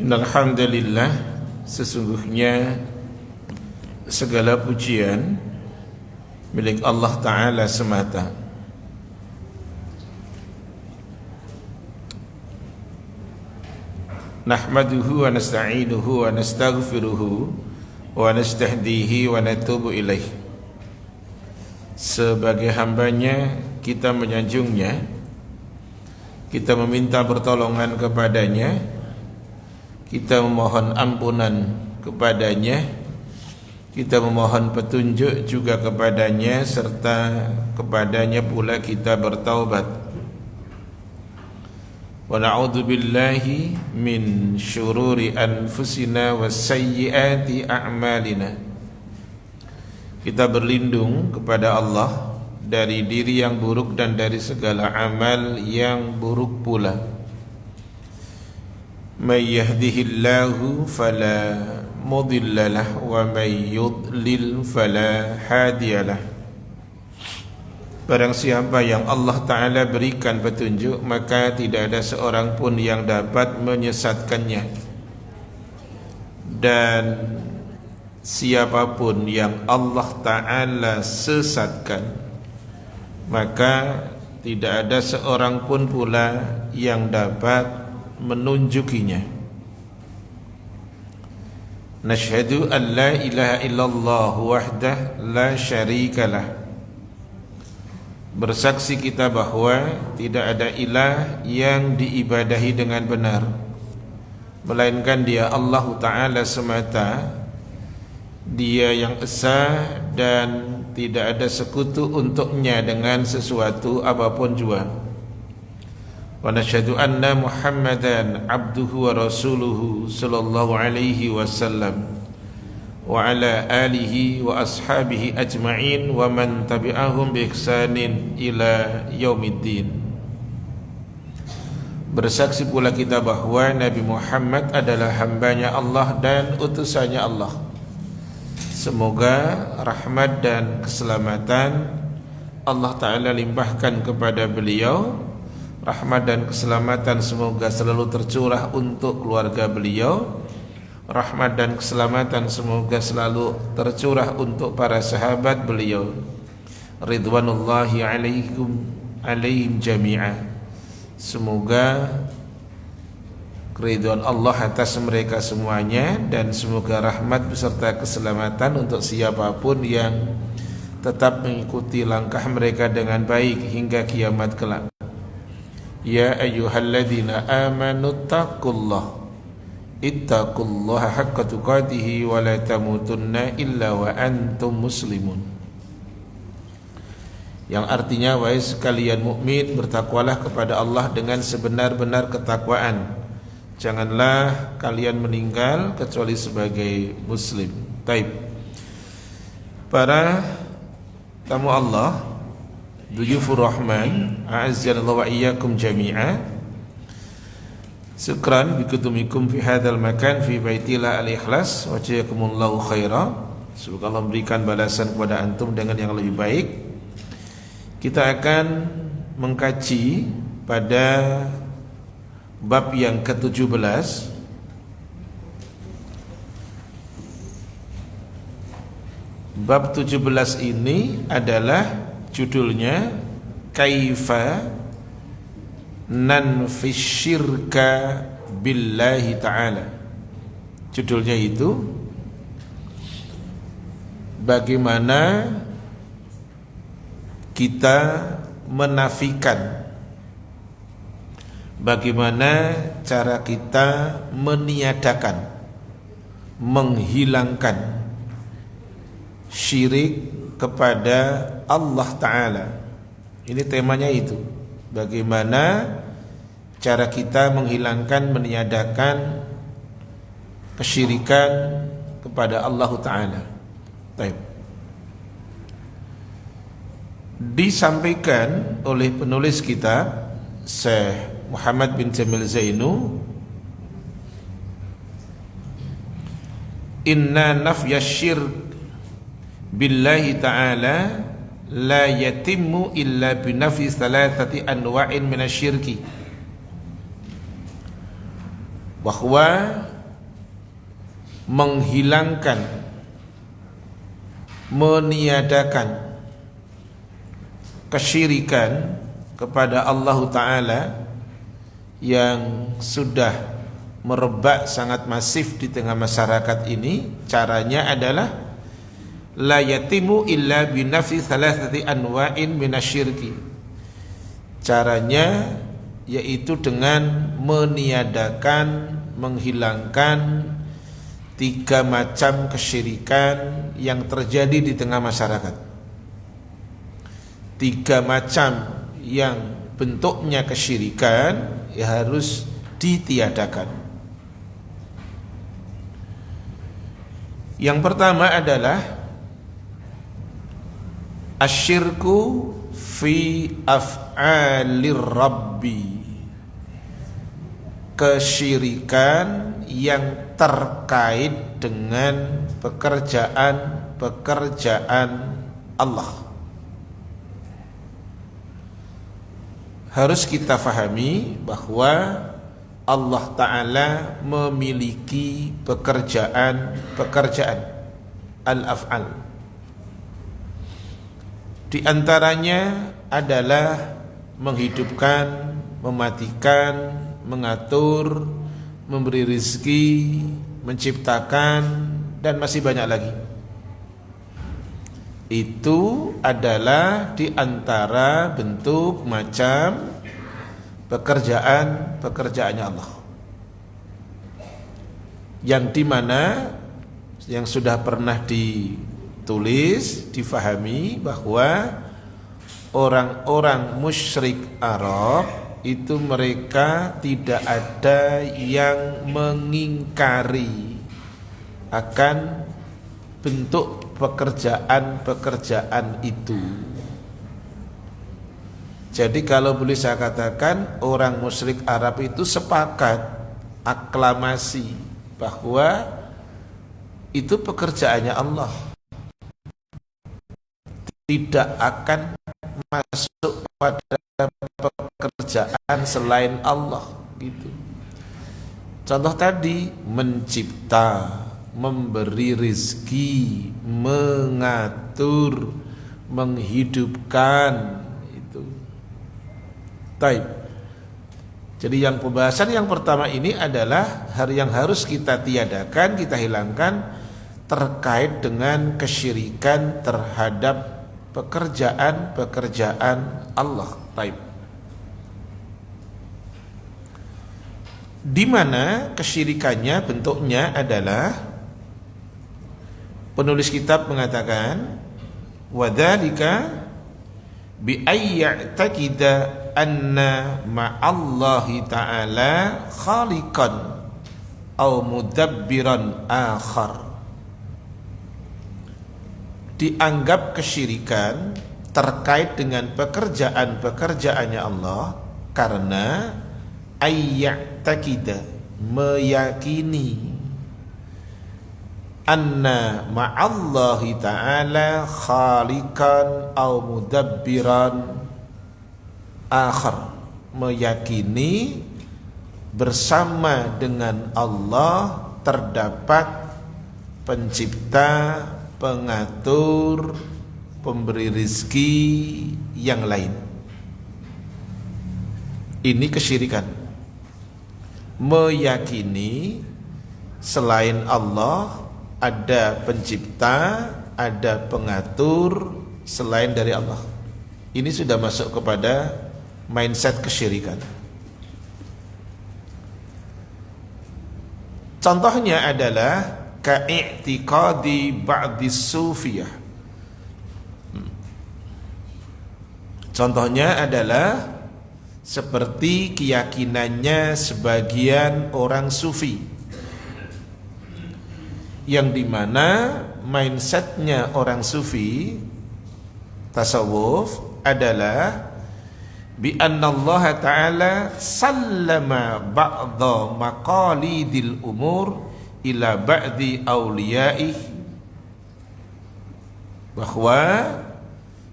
Innal hamdalillah, sesungguhnya segala pujian milik Allah Ta'ala semata. Nahmaduhu wa nasta'inuhu wa nastaghfiruhu wa nastahdihi wa natubu ilaih. Sebagai hambanya kita menyanjungnya, kita meminta pertolongan kepadanya, kita memohon ampunan kepadanya, kita memohon petunjuk juga kepadanya, serta kepadanya pula kita bertaubat. Wa na'udzu billahi min syururi anfusina wa sayyiati a'malina. Kita berlindung kepada Allah dari diri yang buruk dan dari segala amal yang buruk pula. May yahdihillahu fala mudilla lahu wa may yudlil fala hadiyalah. Barang siapa yang Allah Ta'ala berikan petunjuk, maka tidak ada seorang pun yang dapat menyesatkannya. Dan siapapun yang Allah Ta'ala sesatkan, maka tidak ada seorang pun pula yang dapat menunjukinya. Nashhadu an la ilaha illallah wahdah la syarikalah. Bersaksi kita bahwa tidak ada ilah yang diibadahi dengan benar melainkan Dia Allah Ta'ala semata. Dia yang esa dan tidak ada sekutu untuknya dengan sesuatu apapun jua. Wa nashhadu anna Muhammadan abduhu wa rasuluhu sallallahu alaihi wasallam wa ala alihi wa ashabihi ajma'in wa man tabi'ahum bi ihsanin ila yaumiddin. Bersaksi pula kita bahwa Nabi Muhammad adalah hambanya Allah dan utusannya Allah. Semoga rahmat dan keselamatan Allah Ta'ala limpahkan kepada beliau. Rahmat dan keselamatan semoga selalu tercurah untuk keluarga beliau. Rahmat dan keselamatan semoga selalu tercurah untuk para sahabat beliau, ridwanullahi alaihim jami'ah. Semoga keridhaan Allah atas mereka semuanya, dan semoga rahmat beserta keselamatan untuk siapapun yang tetap mengikuti langkah mereka dengan baik hingga kiamat kelak. Ya ayyuhalladzina amanu taqullaha ittaqullaha haqqa tuqatih wa la tamutunna illa wa antum muslimun. Yang artinya, wahai sekalian mukmin, bertakwalah kepada Allah dengan sebenar-benar ketakwaan. Janganlah kalian meninggal kecuali sebagai muslim. Taib. Para tamu Allah, Duyufur Rahman, a'azzanallahu wa iyyakum jami'a. Syukran bikutumikum fi hadzal makan fi baitillah al-ikhlas wa jazakumullahu khaira. Semoga Allah memberikan balasan kepada antum dengan yang lebih baik. Kita akan mengkaji pada bab yang ke-17. Bab 17 ini adalah judulnya Kaifa nanfi syirka billahi ta'ala. Judulnya itu bagaimana kita menafikan, bagaimana cara kita meniadakan, menghilangkan syirik kepada Allah Ta'ala. Ini temanya itu. Bagaimana cara kita menghilangkan, meniadakan kesyirikan kepada Allah Ta'ala. Baik. Disampaikan oleh penulis kitab Syekh Muhammad bin Jamil Zainu, inna nafya syirk billahi ta'ala la yatimmu illa binafi thalathati anwa'in minasyirki. bahwa menghilangkan, meniadakan kesyirikan kepada Allah Ta'ala yang sudah merebak sangat masif di tengah masyarakat ini, caranya adalah la yatimu illa binafi thalathati anwa'in minasyirki. Caranya yaitu dengan meniadakan, menghilangkan 3 macam kesyirikan yang terjadi di tengah masyarakat. 3 macam yang bentuknya kesyirikan ya harus ditiadakan. Yang pertama adalah asyirku fi af'alir rabbi, kesyirikan yang terkait dengan pekerjaan Allah. Harus kita fahami bahwa Allah Ta'ala memiliki pekerjaan al-af'al. Di antaranya adalah menghidupkan, mematikan, mengatur, memberi rizki, menciptakan, dan masih banyak lagi. Itu adalah di antara bentuk macam pekerjaannya Allah, yang dimana yang sudah pernah ditulis, difahami bahwa orang-orang musyrik Arab itu mereka tidak ada yang mengingkari akan bentuk pekerjaan itu. Jadi kalau boleh saya katakan, orang musyrik Arab itu sepakat, aklamasi bahwa itu pekerjaannya Allah, tidak akan masuk pada pekerjaan selain Allah gitu. Contoh tadi, mencipta, memberi rizki, mengatur, menghidupkan, itu. Taib. Jadi yang pembahasan yang pertama ini adalah yang harus kita tiadakan, kita hilangkan terkait dengan kesyirikan terhadap pekerjaan Allah. Taib. Di mana kesyirikannya bentuknya adalah, penulis kitab mengatakan, wadzalika bi ayya'taqida anna ma'allahi ta'ala khaliqan aw mudabbiran akhar. Dianggap kesyirikan terkait dengan pekerjaannya Allah karena ayya'taqida, meyakini, anna ma'allahi ta'ala khaliqan aw mudabbiran akhar, meyakini bersama dengan Allah terdapat pencipta, pengatur, pemberi rizki yang lain. Ini kesyirikan, meyakini selain Allah ada pencipta, ada pengatur selain dari Allah. Ini sudah masuk kepada mindset kesyirikan. Contohnya adalah ka'i'tiqadi ba'dis sufiyah. Contohnya adalah seperti keyakinannya sebagian orang sufi, yang dimana mindsetnya orang sufi tasawuf adalah bi anna Allah Ta'ala sallama ba'dha maqalidil umur ila ba'di awliyaih, bahwa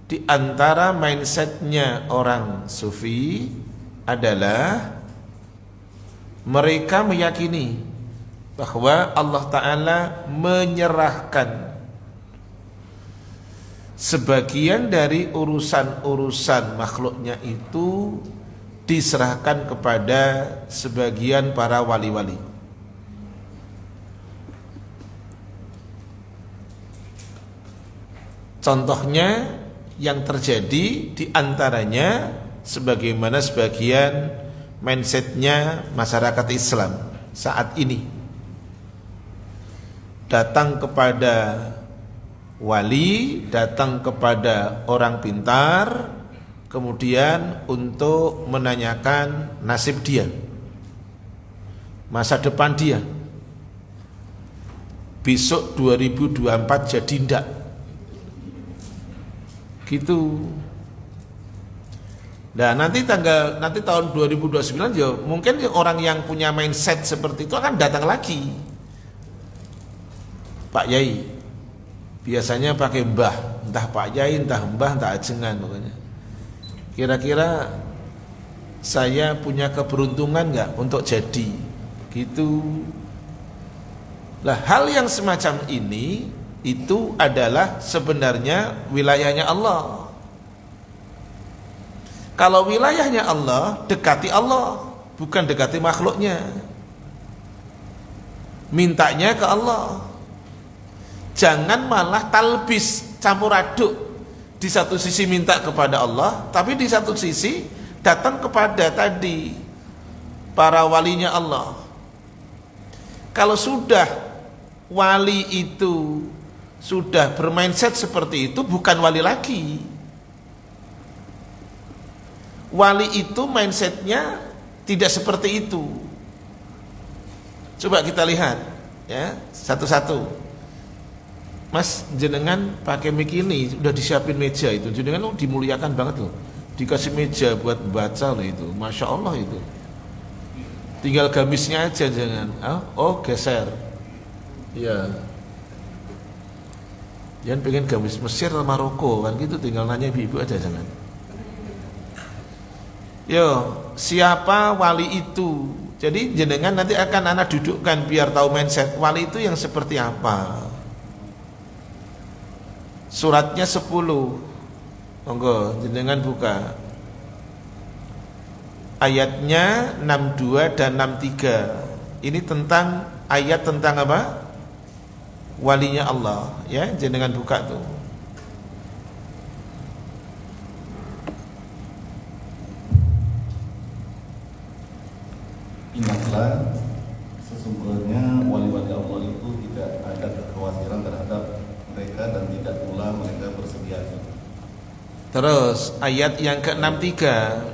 di antara mindsetnya orang sufi adalah Mereka meyakini bahwa Allah Ta'ala menyerahkan sebagian dari urusan-urusan makhluknya itu diserahkan kepada sebagian para wali-wali. Contohnya yang terjadi diantaranya sebagaimana sebagian mindsetnya masyarakat Islam saat ini, datang kepada wali, datang kepada orang pintar, kemudian untuk menanyakan nasib dia, masa depan dia, besok 2024 jadi ndak, gitu. Nah nanti tahun 2029 ya mungkin orang yang punya mindset seperti itu akan datang lagi. Pak Yai biasanya pakai mbah, entah Pak Yai, entah mbah, entah ajengan pokoknya. Kira-kira saya punya keberuntungan nggak untuk jadi, gitu. Lah hal yang semacam ini itu adalah sebenarnya wilayahnya Allah. Kalau wilayahnya Allah, dekati Allah, bukan dekati makhluknya. Mintanya ke Allah. Jangan malah talbis, campur aduk. Di satu sisi minta kepada Allah, tapi di satu sisi datang kepada tadi para walinya Allah. Kalau sudah wali itu sudah bermindset seperti itu, bukan wali lagi. Wali itu mindsetnya tidak seperti itu. Coba kita lihat ya satu-satu. Mas, jenengan pakai mic ini udah disiapin meja itu, jenengan dimuliakan banget loh. Dikasih meja buat baca loh itu, masya Allah itu. Tinggal gamisnya aja jangan. Oh geser. Ya. Jangan pengen gamis Mesir atau Maroko kan gitu, tinggal nanya ibu-ibu aja jangan. Yo, siapa wali itu? Jadi jenengan nanti akan anak dudukkan biar tahu mindset wali itu yang seperti apa. Suratnya 10. Monggo jenengan buka. Ayatnya 62 dan 63. Ini tentang ayat tentang apa? Walinya Allah, ya, jenengan buka tuh. Ingatlah, sesungguhnya wali-wali Allah itu tidak ada kekhawatiran terhadap mereka dan tidak pula mereka bersedia. Terus ayat yang ke-63,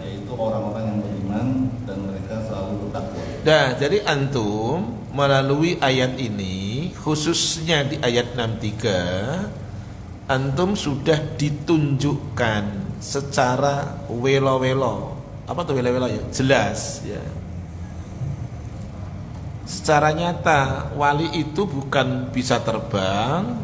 yaitu orang-orang yang beriman dan mereka selalu bertakwa. Nah, jadi antum melalui ayat ini, khususnya di ayat 63, antum sudah ditunjukkan secara welo-welo. Apa tuh welo-welo ya? Jelas ya. Secara nyata wali itu bukan bisa terbang,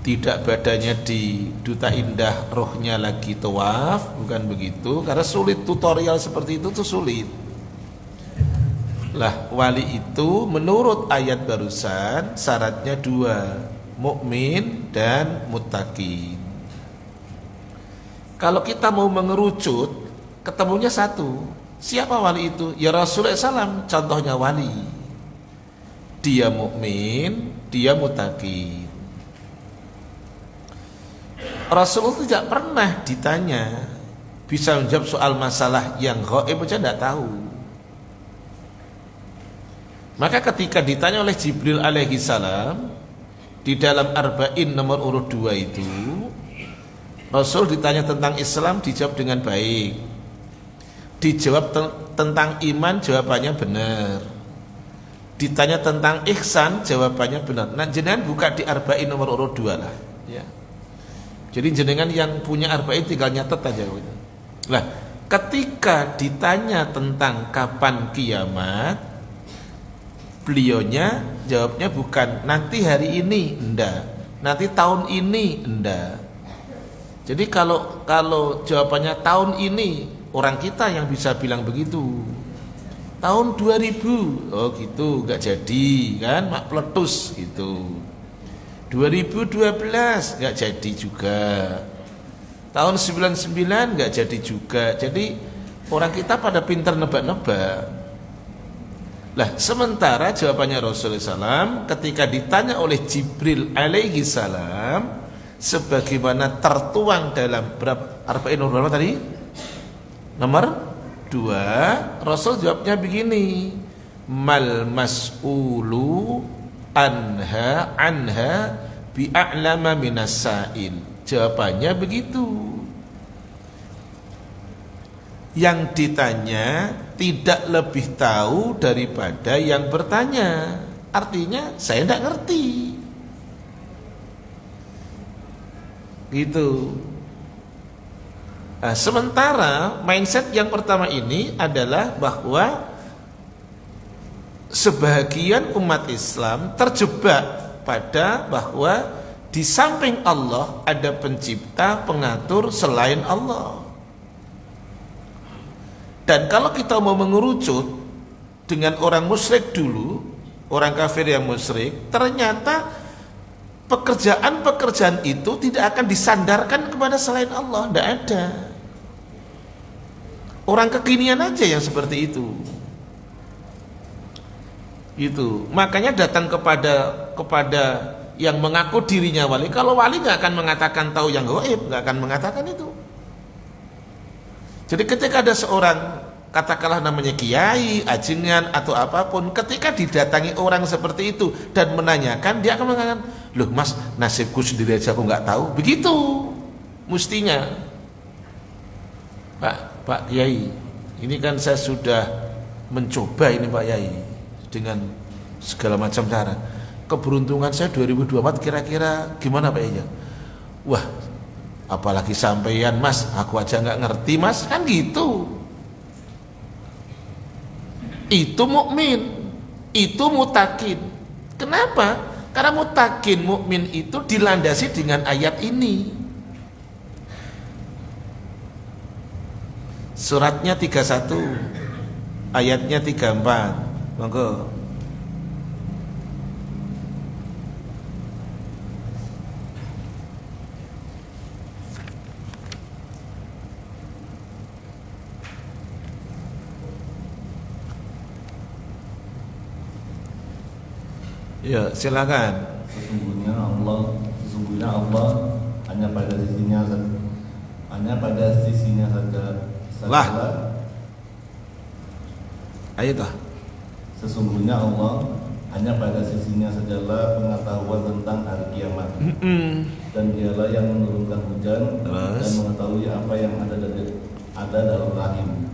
tidak badannya di duta indah, rohnya lagi tawaf, bukan begitu. Karena sulit, tutorial seperti itu tuh sulit. Lah wali itu menurut ayat barusan syaratnya 2, mukmin dan muttaqin. Kalau kita mau mengerucut, ketemunya 1. Siapa wali itu? Ya Rasulullah SAW, contohnya wali. Dia mukmin, dia muttaqin. Rasulullah tidak pernah ditanya bisa menjawab soal masalah yang gaib aja tidak tahu. Maka ketika ditanya oleh Jibril alaihi salam di dalam Arba'in nomor urut 2 itu, Rasul ditanya tentang Islam dijawab dengan baik. Dijawab tentang iman, jawabannya benar. Ditanya tentang ihsan, jawabannya benar. Nah, jenengan buka di Arba'in nomor urut 2 lah ya. Jadi jenengan yang punya Arba'in tinggal nyatet aja. Lah, ketika ditanya tentang kapan kiamat, beliaunya jawabnya bukan nanti hari ini, enggak. Nanti tahun ini, enggak. Jadi kalau jawabannya tahun ini, orang kita yang bisa bilang begitu. tahun 2000. Oh gitu, nggak jadi kan, mak peletus gitu. 2012 nggak jadi juga. Tahun 99 nggak jadi juga. Jadi orang kita pada pintar nebak-nebak. Lah sementara jawabannya Rasulullah SAW ketika ditanya oleh Jibril alaihi salam, sebagaimana tertuang dalam Arba'in berapa tadi? Nomor 2, Rasul jawabnya begini, mal mas'ulu anha bi'a'lama minas sa'il. Jawabannya begitu, yang ditanya tidak lebih tahu daripada yang bertanya. Artinya saya tidak ngerti gitu. Nah, sementara mindset yang pertama ini adalah bahwa sebahagian umat Islam terjebak pada bahwa di samping Allah ada pencipta, pengatur selain Allah. Dan kalau kita mau mengerucut dengan orang musyrik dulu, orang kafir yang musyrik, ternyata pekerjaan-pekerjaan itu tidak akan disandarkan kepada selain Allah, tidak ada. Orang kekinian aja yang seperti itu. Gitu. Makanya datang kepada yang mengaku dirinya wali. Kalau wali nggak akan mengatakan tahu yang gaib, nggak akan mengatakan itu. Jadi ketika ada seorang, katakanlah namanya kiai, ajengan atau apapun, ketika didatangi orang seperti itu dan menanyakan, dia akan mengatakan, loh mas, nasibku sendiri aja aku nggak tahu. Begitu mestinya. Pak Kiai, ini kan saya sudah mencoba ini Pak Kiai dengan segala macam cara. Keberuntungan saya 2024 kira-kira gimana Pak Kiai? Wah, apalagi sampeyan mas, aku aja nggak ngerti mas, kan gitu. Itu mukmin, itu mutakin. Kenapa? Karena mutakin, mukmin itu dilandasi dengan ayat ini. Suratnya 31, ayatnya 34. Monggo. Ya, silakan. Sesungguhnya Allah hanya pada sisinya saja. Lah. Ayo dah. Sesungguhnya Allah hanya pada sisinya sajalah pengetahuan tentang hari kiamat. Dan dialah yang menurunkan hujan dan mengetahui apa yang ada dalam rahim.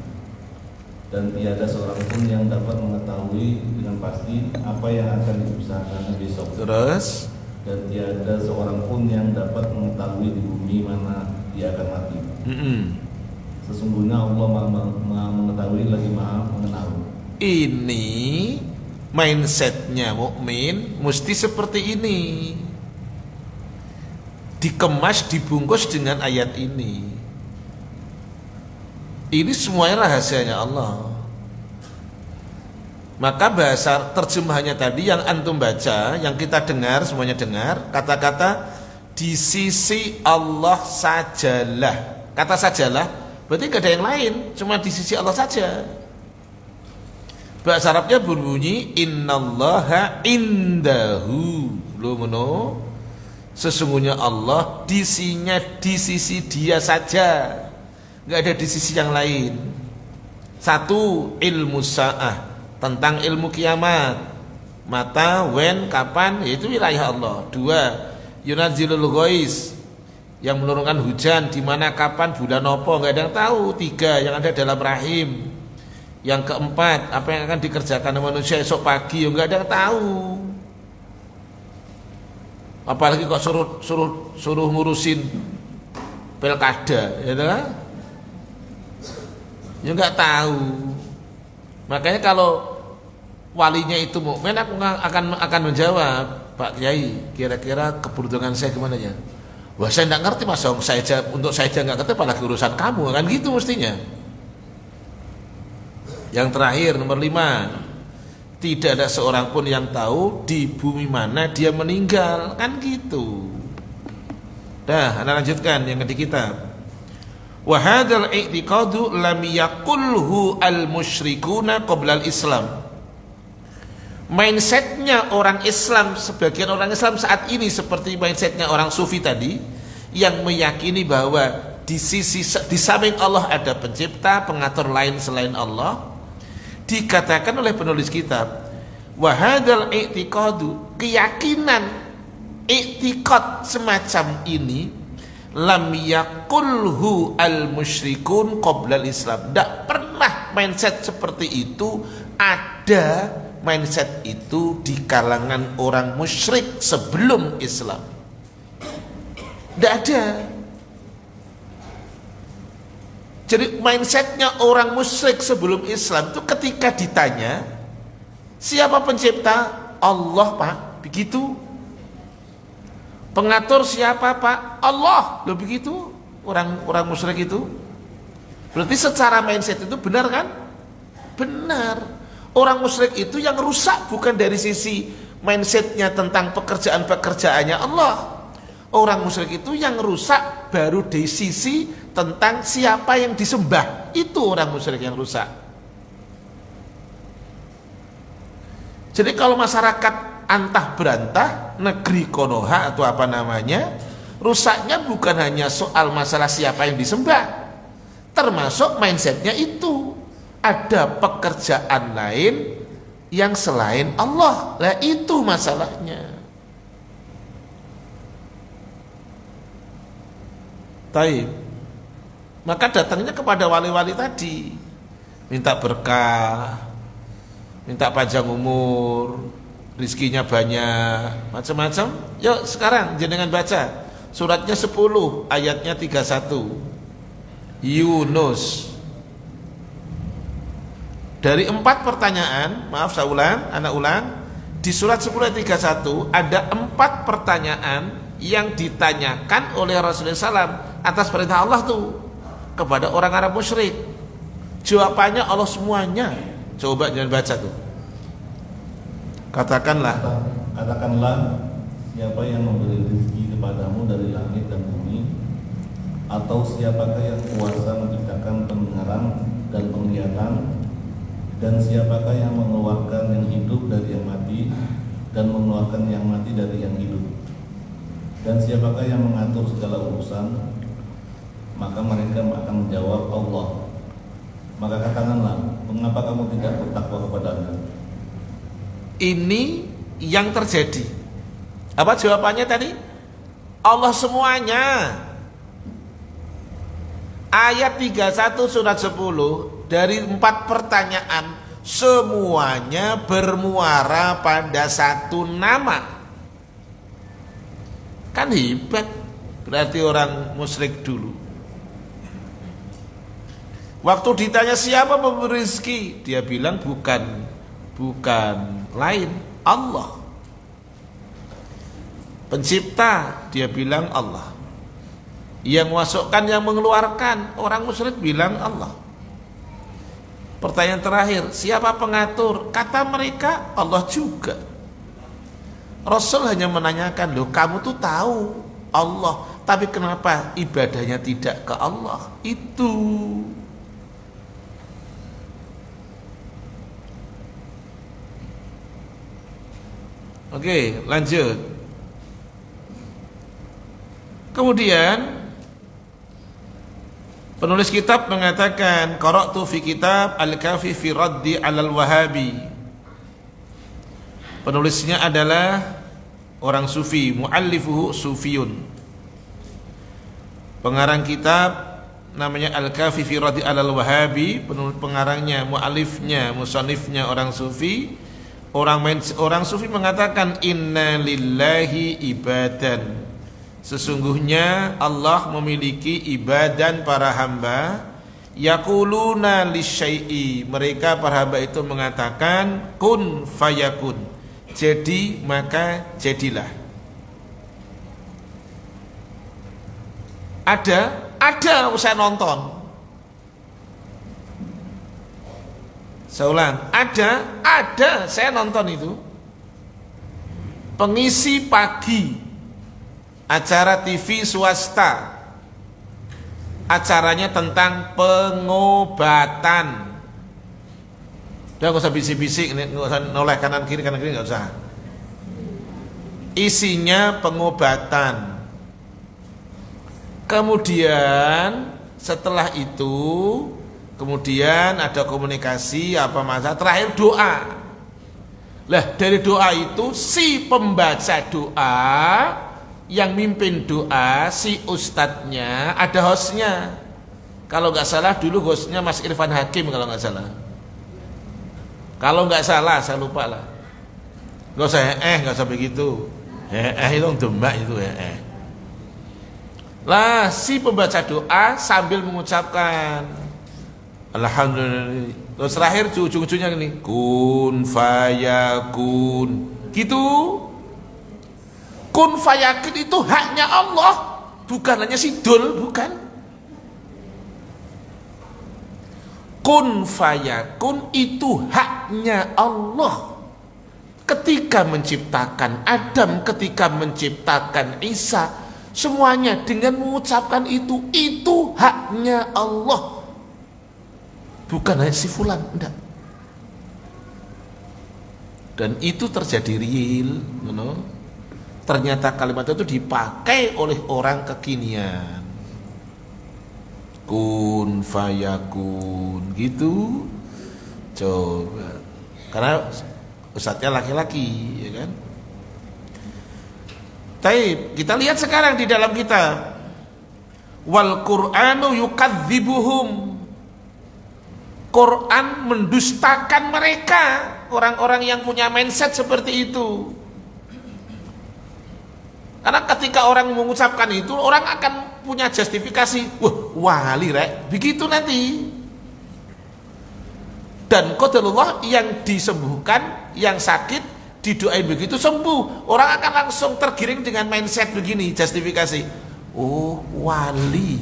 Dan tiada seorang pun yang dapat mengetahui dengan pasti apa yang akan diusahakan besok. Terus, dan tiada seorang pun yang dapat mengetahui di bumi mana dia akan mati. Sesungguhnya Allah maha mengetahui lagi maha mengenal. Ini mindsetnya mukmin mesti seperti ini, dikemas, dibungkus dengan ayat ini. Ini semuanya rahasianya Allah. Maka bahasa terjemahannya tadi yang antum baca, yang kita dengar, semuanya dengar, kata-kata di sisi Allah sajalah. Kata sajalah berarti gak ada yang lain, cuma di sisi Allah saja. Bahasa Arabnya berbunyi innallaha indahu. Lo ngono. Sesungguhnya Allah di sisi dia saja, nggak ada di sisi yang lain. Satu, ilmu sa'ah, tentang ilmu kiamat, mata, when, kapan, itu wilayah Allah. Dua, yunazilul ghais, yang menurunkan hujan, di mana, kapan, bulan apa, nggak ada yang tahu. Tiga, yang ada dalam rahim. Yang keempat, apa yang akan dikerjakan manusia esok pagi, nggak ada yang tahu. Apalagi kok suruh ngurusin pilkada, ya kan? Ya nggak tahu. Makanya kalau walinya itu mukmin, aku akan menjawab, Pak Kiai, kira-kira keberuntungan saya gimana ya? Wah, saya nggak ngerti mas, untuk saya aja nggak ngerti, apalagi urusan kamu, kan gitu mestinya. Yang terakhir nomor 5, tidak ada seorang pun yang tahu di bumi mana dia meninggal, kan gitu. Dah, Anda lanjutkan yang di kitab. Wa hadzal i'tiqadu lam yaqulhu al-musyrikuna qabla al-Islam. Mindsetnya orang Islam, sebagian orang Islam saat ini seperti mindsetnya orang Sufi tadi, yang meyakini bahwa di samping Allah ada pencipta, pengatur lain selain Allah. Dikatakan oleh penulis kitab, wa hadzal i'tiqadu, keyakinan i'tiqad semacam ini, lam yaqulhu al-musyrikun qabla al-Islam. Tidak pernah mindset seperti itu ada. Mindset itu di kalangan orang musyrik sebelum Islam. Tidak ada. Jadi mindsetnya orang musyrik sebelum Islam itu ketika ditanya, siapa pencipta? Allah, Pak. Begitu. Pengatur siapa, Pak? Allah. Loh, begitu. Orang musyrik itu. Berarti secara mindset itu benar kan? Benar. Orang musyrik itu yang rusak bukan dari sisi mindsetnya tentang pekerjaan-pekerjaannya Allah. Orang musyrik itu yang rusak baru dari sisi tentang siapa yang disembah. Itu orang musyrik yang rusak. Jadi kalau masyarakat antah berantah, negeri Konoha atau apa namanya, rusaknya bukan hanya soal masalah siapa yang disembah, termasuk mindsetnya itu. Ada pekerjaan lain yang selain Allah. Nah itu masalahnya. Taib. Maka datangnya kepada wali-wali tadi, minta berkah, minta panjang umur, rizkinya banyak, macam-macam. Yuk sekarang jenengan baca suratnya 10 ayatnya 31 Yunus. Dari 4 pertanyaan, maaf saya ulang, anak ulang, di surat 10 ayat 31 ada 4 pertanyaan yang ditanyakan oleh Rasulullah SAW atas perintah Allah tuh kepada orang Arab musyrik. Jawabannya Allah semuanya. Coba jangan baca tuh. Katakanlah, siapa yang memberi rezeki kepadamu dari langit dan bumi, atau siapakah yang kuasa menciptakan pendengaran dan penglihatan, dan siapakah yang mengeluarkan yang hidup dari yang mati dan mengeluarkan yang mati dari yang hidup, dan siapakah yang mengatur segala urusan? Maka mereka akan menjawab Allah. Maka katakanlah, mengapa kamu tidak bertakwa kepada-Nya? Ini yang terjadi. Apa jawabannya tadi? Allah semuanya. Ayat 31 surat 10, dari 4 pertanyaan semuanya bermuara pada satu nama. Kan hebat. Berarti orang musyrik dulu. Waktu ditanya siapa pemberi rezeki, dia bilang bukan lain, Allah. Pencipta, dia bilang Allah. Yang masukkan, yang mengeluarkan, orang musyrik bilang Allah. Pertanyaan terakhir, siapa pengatur? Kata mereka Allah juga. Rasul hanya menanyakan, loh kamu tuh tahu Allah, tapi kenapa ibadahnya tidak ke Allah? Itu. Oke, lanjut. Kemudian penulis kitab mengatakan, qara'tu fi kitab Al-Kafi fi raddi 'alal Wahabi. Penulisnya adalah orang sufi, muallifuhu sufiyun. Pengarang kitab namanya Al-Kafi fi raddi 'alal Wahabi, pengarangnya, muallifnya, musannifnya orang sufi. Orang sufi mengatakan inna lillahi ibadan. Sesungguhnya Allah memiliki ibadan para hamba. Yaquluna lisyai'i, mereka para hamba itu mengatakan kun fayakun, jadi maka jadilah. Ada saya nonton. Saya ulang, ada, saya nonton itu. Pengisi pagi acara TV swasta. Acaranya tentang pengobatan. Udah gak usah bisik-bisik, gak usah noleh kanan kiri gak usah. Isinya pengobatan. Kemudian setelah itu, kemudian ada komunikasi apa masalah, terakhir doa. Lah dari doa itu si pembaca doa, yang mimpin doa, si ustadznya, ada hostnya. Kalau nggak salah dulu hostnya Mas Irfan Hakim kalau nggak salah. Kalau nggak salah, saya lupa lah. Nggak usah nggak usah begitu. Itu demak itu Lah si pembaca doa sambil mengucapkan alhamdulillah. Terus terakhir ujung-ujungnya gini, kun fayakun. Gitu. Kun fayakun itu haknya Allah, bukan hanya sidul, bukan. Kun fayakun itu haknya Allah. Ketika menciptakan Adam, ketika menciptakan Isa, semuanya dengan mengucapkan itu haknya Allah. Bukan hanya si fulan, enggak. Dan itu terjadi real, Ternyata kalimat itu dipakai oleh orang kekinian. Kun fayakun gitu. Coba. Karena ustadznya laki-laki, ya kan? Taib, kita lihat sekarang di dalam kitab. Wal Qur'anu yukadzibuhum. Quran mendustakan mereka, orang-orang yang punya mindset seperti itu. Karena ketika orang mengucapkan itu, orang akan punya justifikasi. Wah, wali rek, begitu nanti. Dan qadarullah yang disembuhkan, yang sakit didoain begitu sembuh. Orang akan langsung tergiring dengan mindset begini, justifikasi. Oh, wali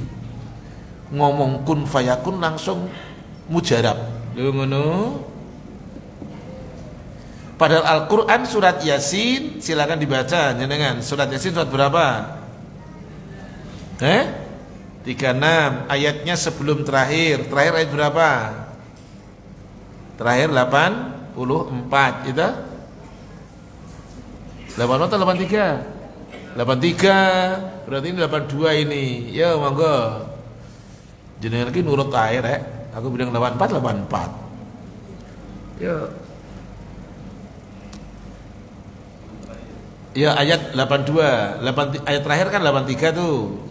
ngomong kun fayakun langsung mujarab. Ngono. Padahal Al-Qur'an surat Yasin, silakan dibaca jenengan. Surat Yasin surat berapa? 36 ayatnya sebelum terakhir. Terakhir ayat berapa? Terakhir 84 itu. 84 atau 83? 83. Berarti ini 82 ini. Ya monggo. Jenengan iki nurut air Aku bilang 84. Ya. Ya ayat 82, ayat terakhir kan 83 tuh.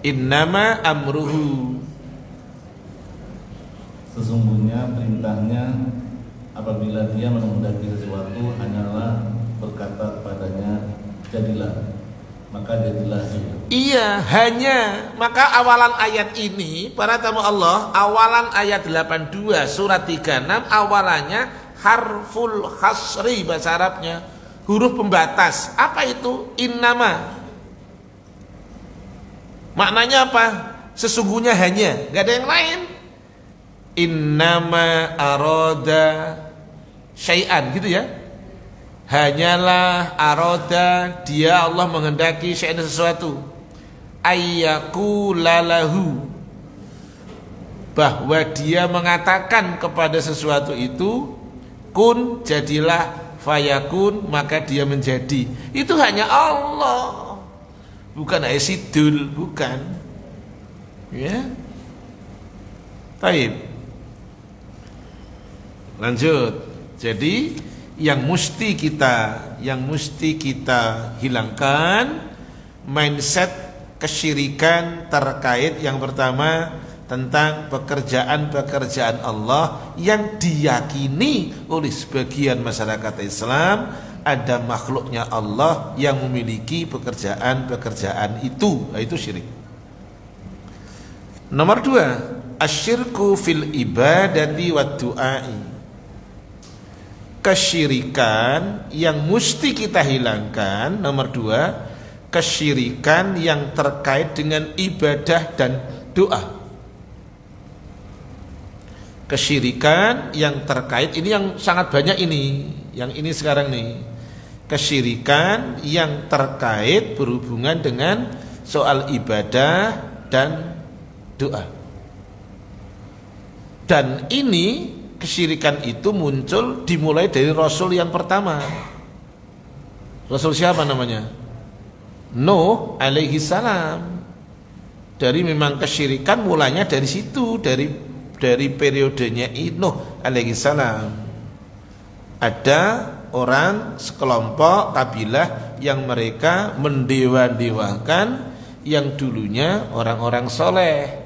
Innama amruhu. Sesungguhnya perintahnya apabila dia menghendaki sesuatu hanyalah berkata padanya jadilah, maka jadilah juga. Iya, hanya. Maka awalan ayat ini, para tamu Allah, awalan ayat 82 surat 36 awalannya harful hasri bahasa Arabnya, huruf pembatas. Apa itu? Innama. Maknanya apa? Sesungguhnya hanya, gak ada yang lain. Innama arada syai'an, gitu ya. Hanyalah arada, dia Allah menghendaki syai'an sesuatu. Ayyakulalahu, bahwa dia mengatakan kepada sesuatu itu kun, jadilah, fayakun, maka dia menjadi. Itu hanya Allah, bukan aisidul, bukan. Ya. Taib. Lanjut. Jadi yang mesti kita hilangkan mindset kesyirikan terkait yang pertama tentang pekerjaan-pekerjaan Allah yang diyakini oleh sebagian masyarakat Islam. Ada makhluknya Allah yang memiliki pekerjaan-pekerjaan itu, yaitu syirik. Nomor 2, asyirku fil ibadati wad du'ai. Kesyirikan yang mesti kita hilangkan. Nomor 2, kesyirikan yang terkait dengan ibadah dan doa. Kesyirikan yang terkait, ini yang sangat banyak ini, yang ini sekarang nih, kesyirikan yang terkait berhubungan dengan soal ibadah dan doa. Dan ini kesyirikan itu muncul dimulai dari Rasul yang pertama. Rasul siapa namanya? Nuh alaihi salam. Dari memang kesyirikan mulanya dari situ, dari periodenya Nuh alaihi salam. Ada orang sekelompok kabilah yang mereka mendewa-dewakan yang dulunya orang-orang soleh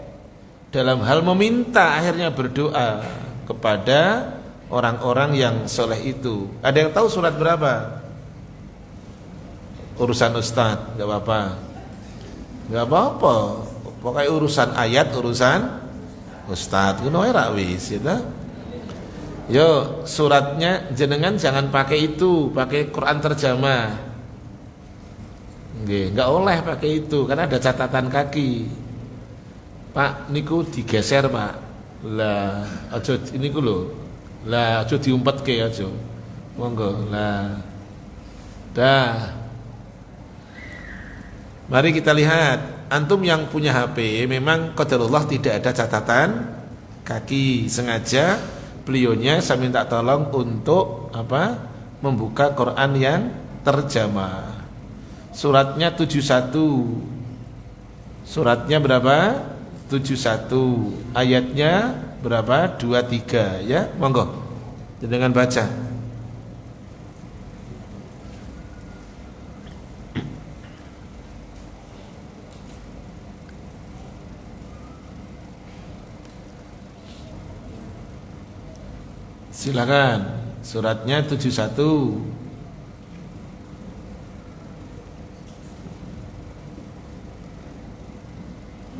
dalam hal meminta, akhirnya berdoa kepada orang-orang yang soleh itu. Ada yang tahu surat berapa? Urusan ustaz, gak apa-apa, gak apa-apa. Pokoknya urusan ayat, urusan ustaz, kuno era wis, ya. Yo, suratnya jenengan jangan pakai itu, pakai Quran terjemah. Nggih, enggak oleh pakai itu karena ada catatan kaki. Pak, niku digeser, Pak. Lah, aja niku lho. Lah, aja diumpetke aja. Monggo. Lah. Dah. Mari kita lihat. Antum yang punya HP memang qadarullah tidak ada catatan kaki, sengaja beliaunya saya minta tolong untuk apa? Membuka Quran yang terjemah. Suratnya 71. Suratnya berapa? 71. Ayatnya berapa? 23 ya. Monggo. Dengan baca. Silakan. Suratnya 71.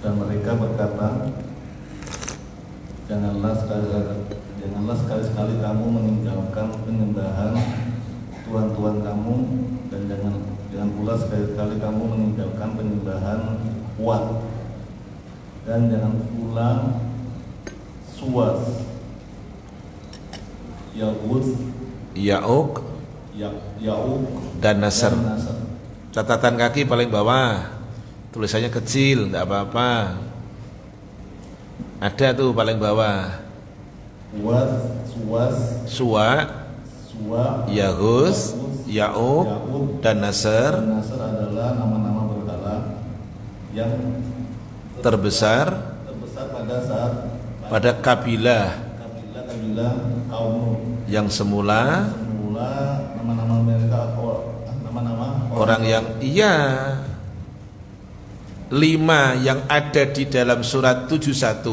Dan mereka berkata, janganlah sekali-sekali kamu meninggalkan penyembahan tuhan-tuhan kamu, dan jangan pula sekali-sekali kamu meninggalkan penyembahan Wat, dan jangan pula Suwas, Ya'uq dan Nasr. Catatan kaki paling bawah, tulisannya kecil, tidak apa-apa. Ada tuh paling bawah. Suwa, Yaghus, Ya'uq dan Nasr. Nasr adalah nama-nama berhala yang terbesar pada kabilah kaum yang semula nama-nama mereka orang yang 5 yang ada di dalam surat 71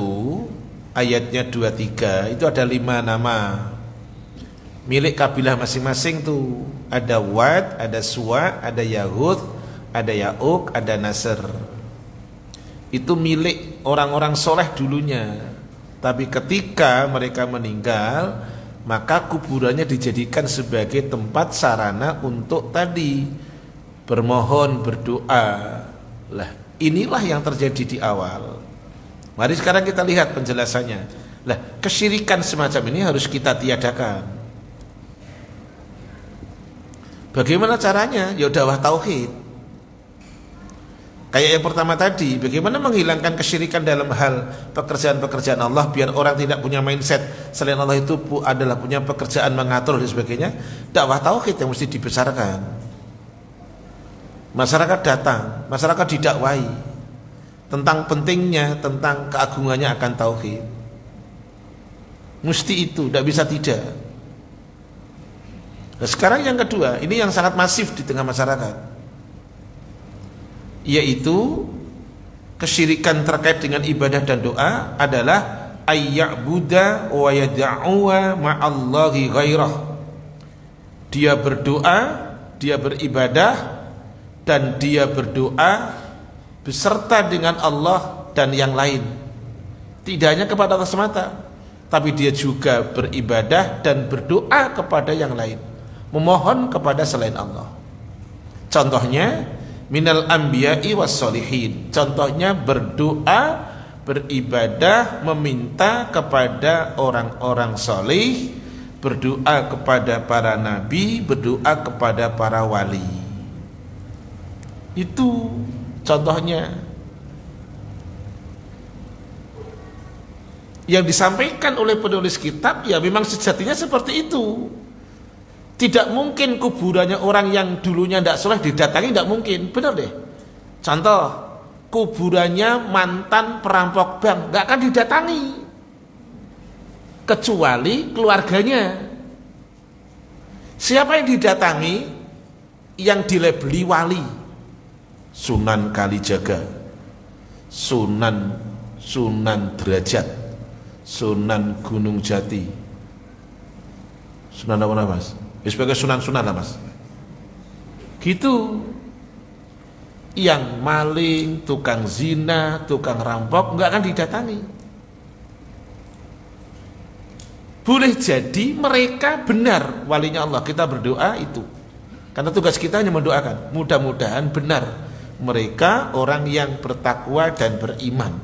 ayatnya 23 itu ada 5 nama milik kabilah masing-masing tuh. Ada Wad, ada Suwa, ada Yahud, ada Ya'uq, ada Nasr. Itu milik orang-orang soleh dulunya. Tapi ketika mereka meninggal, maka kuburannya dijadikan sebagai tempat sarana untuk tadi bermohon, berdoa. Lah, inilah yang terjadi di awal. Mari sekarang kita lihat penjelasannya. Lah, kesyirikan semacam ini harus kita tiadakan. Bagaimana caranya? Ya dakwah tauhid. Kayak yang pertama tadi, bagaimana menghilangkan kesyirikan dalam hal pekerjaan-pekerjaan Allah biar orang tidak punya mindset selain Allah itu adalah punya pekerjaan mengatur dan sebagainya. Dakwah tauhid yang mesti dibesarkan. Masyarakat datang, masyarakat didakwai tentang pentingnya, tentang keagungannya akan tauhid. Mesti itu, tidak bisa tidak. Nah, sekarang yang kedua, ini yang sangat masif di tengah masyarakat, yaitu kesyirikan terkait dengan ibadah dan doa adalah ayya'buda wa yad'uwa ma'allahi ghairah. Dia berdoa, dia beribadah, dan dia berdoa beserta dengan Allah dan yang lain. Tidak hanya kepada Allah semata, tapi dia juga beribadah dan berdoa kepada yang lain, memohon kepada selain Allah. Contohnya minal anbiya'i was solihin. Contohnya berdoa beribadah, meminta kepada orang-orang soleh, berdoa kepada para nabi, berdoa kepada para wali. Itu contohnya. Yang disampaikan oleh penulis kitab ya memang sejatinya seperti itu. Tidak mungkin kuburannya orang yang dulunya tidak soleh didatangi, tidak mungkin. Benar deh. Contoh, kuburannya mantan perampok bank nggak akan didatangi kecuali keluarganya. Siapa yang didatangi? Yang dilabeli wali, Sunan Kalijaga, Sunan Derajat, Sunan Gunung Jati, Sunan apa mas? Sebagai sunan-sunan lah mas. Gitu. Yang maling, tukang zina, tukang rampok nggak akan didatangi. Boleh jadi mereka benar walinya Allah. Kita berdoa itu. Karena tugas kita hanya mendoakan. Mudah-mudahan benar mereka orang yang bertakwa dan beriman.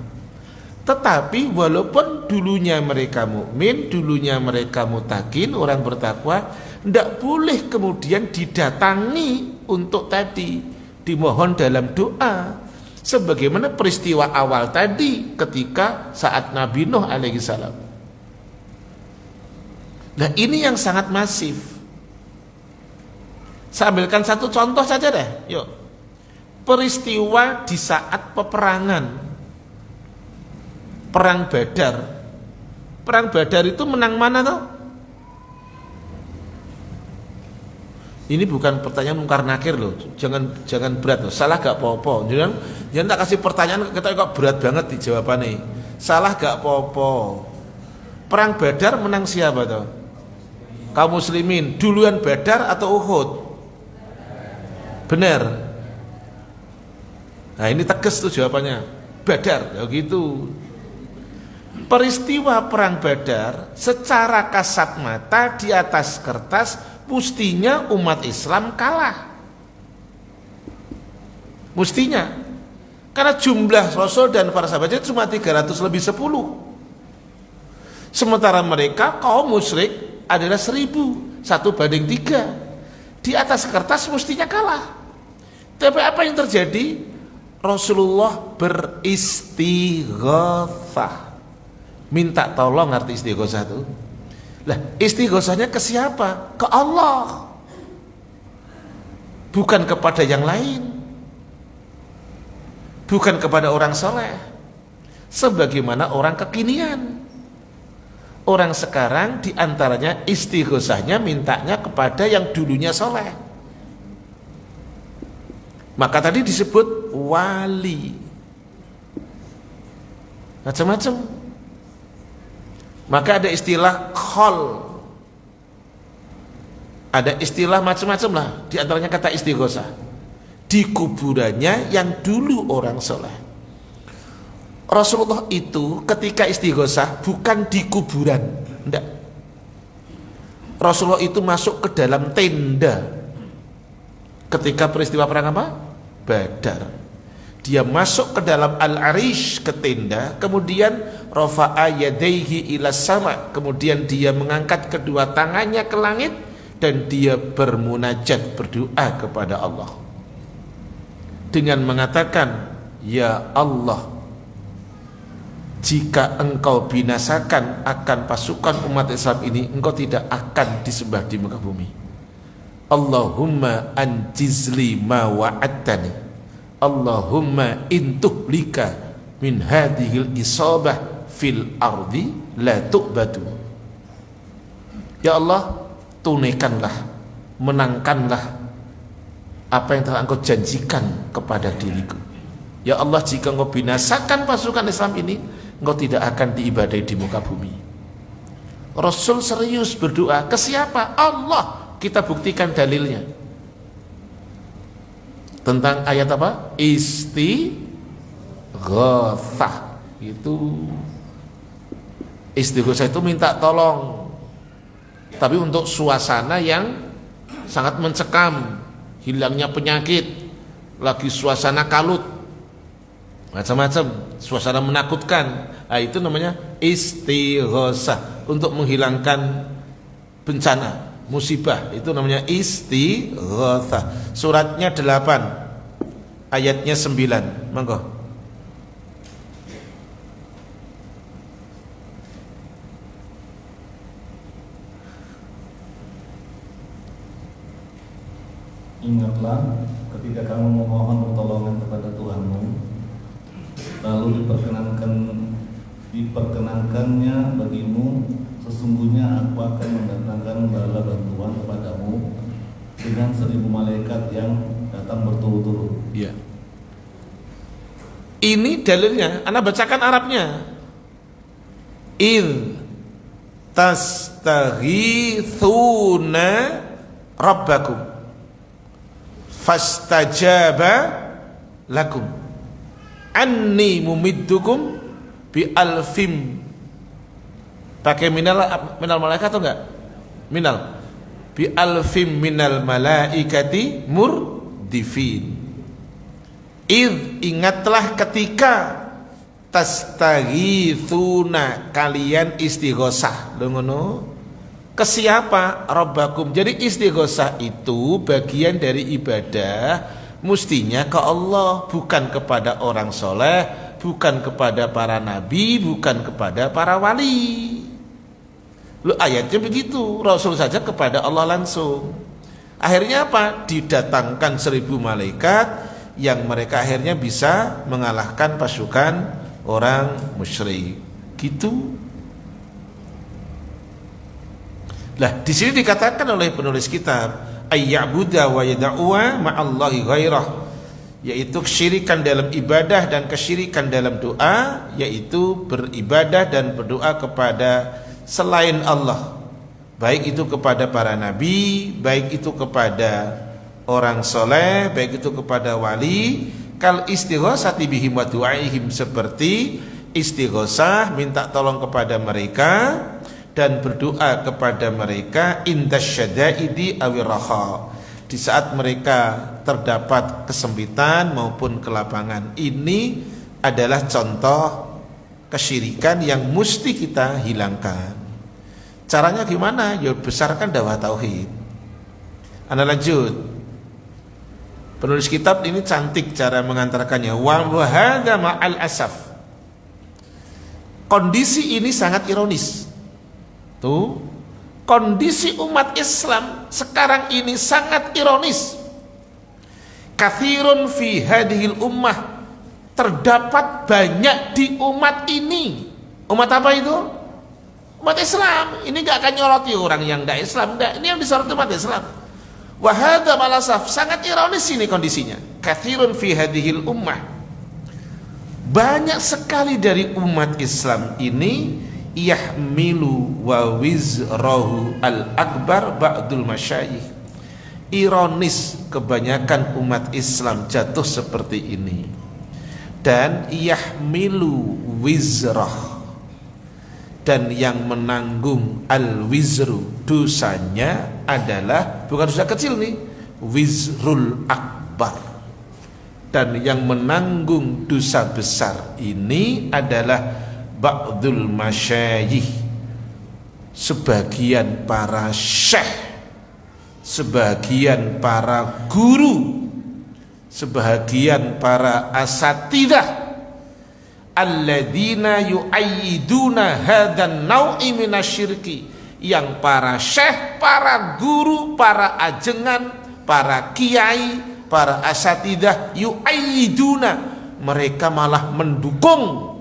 Tetapi walaupun dulunya mereka mukmin, dulunya mereka mutakin, orang bertakwa, tidak boleh kemudian didatangi untuk tadi dimohon dalam doa. Sebagaimana peristiwa awal tadi ketika saat Nabi Nuh alaihissalam. Nah ini yang sangat masif. Saya ambilkan satu contoh saja deh. Yuk. Peristiwa di saat peperangan. Perang Badar. Perang Badar itu menang mana toh? Ini bukan pertanyaan mungkar nakir loh. Jangan berat loh. Salah gak apa-apa. Jangan tak kasih pertanyaan kita kok berat banget di jawabannya. Salah gak apa-apa. Perang Badar menang siapa toh? Kaum muslimin. Duluan Badar atau Uhud? Benar. Nah ini tegas tuh jawabannya. Badar. Ya gitu. Peristiwa perang Badar secara kasat mata di atas kertas mestinya umat Islam kalah. Mestinya. Karena jumlah Rasul dan para sahabatnya cuma 300 lebih 10. Sementara mereka kaum musyrik adalah 1000, 1/3. Di atas kertas mestinya kalah. Tapi apa yang terjadi? Rasulullah beristighatsah. Minta tolong, arti istighosah itu. Lah, istighosahnya ke siapa? Ke Allah. Bukan kepada yang lain. Bukan kepada orang soleh. Sebagaimana orang kekinian. Orang sekarang diantaranya istighosahnya mintanya kepada yang dulunya soleh. Maka tadi disebut wali. Macam-macam. Maka ada istilah khol, ada istilah macam-macam lah. Di antaranya kata istighosah. Di kuburannya yang dulu orang soleh. Rasulullah itu ketika istighosah bukan di kuburan, enggak. Rasulullah itu masuk ke dalam tenda. Ketika peristiwa perang apa? Badar. Dia masuk ke dalam al-arish, ke tenda, kemudian rafa'a yadaihi ila sama, kemudian dia mengangkat kedua tangannya ke langit dan dia bermunajat, berdoa kepada Allah dengan mengatakan, ya Allah, jika engkau binasakan akan pasukan umat Islam ini, engkau tidak akan disembah di muka bumi. Allahumma anjizli ma wa'adtani, Allahumma intuhlika min hadhil isabah fil ardi la tu'batu. Ya Allah, tunaikanlah, menangkanlah apa yang telah engkau janjikan kepada diriku. Ya Allah, jika engkau binasakan pasukan Islam ini, engkau tidak akan diibadahi di muka bumi. Rasul serius berdoa ke siapa? Allah. Kita buktikan dalilnya. Tentang ayat apa? Istighatsah. Itu istighosah itu minta tolong. Tapi untuk suasana yang sangat mencekam, hilangnya penyakit, lagi suasana kalut. macam-macam, suasana menakutkan. Nah, itu namanya istighosah, untuk menghilangkan bencana, musibah. Itu namanya istighosah. Suratnya 8, ayatnya 9. Monggo. Ingatlah ketika kamu memohon pertolongan kepada Tuhanmu, lalu diperkenankannya bagimu, sesungguhnya aku akan mendatangkan bala bantuan kepadamu dengan 1000 malaikat yang datang berturut-turut. Ya. Ini dalilnya, Anda bacakan Arabnya. Id tastaghithuna rabbakum fastajaba lakum anni mumiddukum bi alfim. Pakai minal malaikat atau enggak? Minal. Bi alfim minal malaikati murdifin. Ingatlah ketika tastaghithuna, kalian istighosah. Ngono. Ke siapa? Rabbakum. Jadi istighosah itu bagian dari ibadah, mestinya ke Allah, bukan kepada orang soleh, bukan kepada para nabi, bukan kepada para wali. Lu ayatnya begitu, Rasul saja kepada Allah langsung. Akhirnya apa? Didatangkan 1000 malaikat yang mereka akhirnya bisa mengalahkan pasukan orang musyrik. Gitu. Lah, di sini dikatakan oleh penulis kitab ayya'buda wa yad'uwa ma'allahi ghairah, yaitu kesyirikan dalam ibadah dan kesyirikan dalam doa, yaitu beribadah dan berdoa kepada selain Allah, baik itu kepada para nabi, baik itu kepada orang soleh, baik itu kepada wali. Kal istighosati bihim wa du'aihim, seperti istighosah minta tolong kepada mereka dan berdoa kepada mereka indasyadaidi awiraha, di saat mereka terdapat kesempitan maupun kelapangan. Ini adalah contoh kesyirikan yang mesti kita hilangkan. Caranya gimana? Ya besarkan dakwah tauhid. Anda lanjut. Penulis kitab ini cantik cara mengantarkannya. Wa hadza ma'al asaf. Kondisi ini sangat ironis. Tuh, kondisi umat Islam sekarang ini sangat ironis. Kathirun fi hadhil ummah, terdapat banyak di umat ini. Umat apa itu? Umat Islam. Ini gak akan nyoroti orang yang gak Islam, enggak. Ini yang disoroti umat Islam. Wa hadza malasaf, sangat ironis ini kondisinya. Kathirun fi hadhil ummah, banyak sekali dari umat Islam ini yahmilu wa wizrahu al-akbar ba'dul masyayikh. Ironis, kebanyakan umat Islam jatuh seperti ini. Dan yahmilu wizrah, dan yang menanggung al-wizru, dosanya adalah bukan dosa kecil nih, wizrul akbar. Dan yang menanggung dosa besar ini adalah ba'dul masyayikh, sebagian para syekh, sebagian para guru, sebagian para asatidah, alladzina yu'ayyiduna hadzal nau'i minasyirki, yang para syekh, para guru, para ajengan, para kiai, para asatidah yu'ayyiduna, mereka malah mendukung,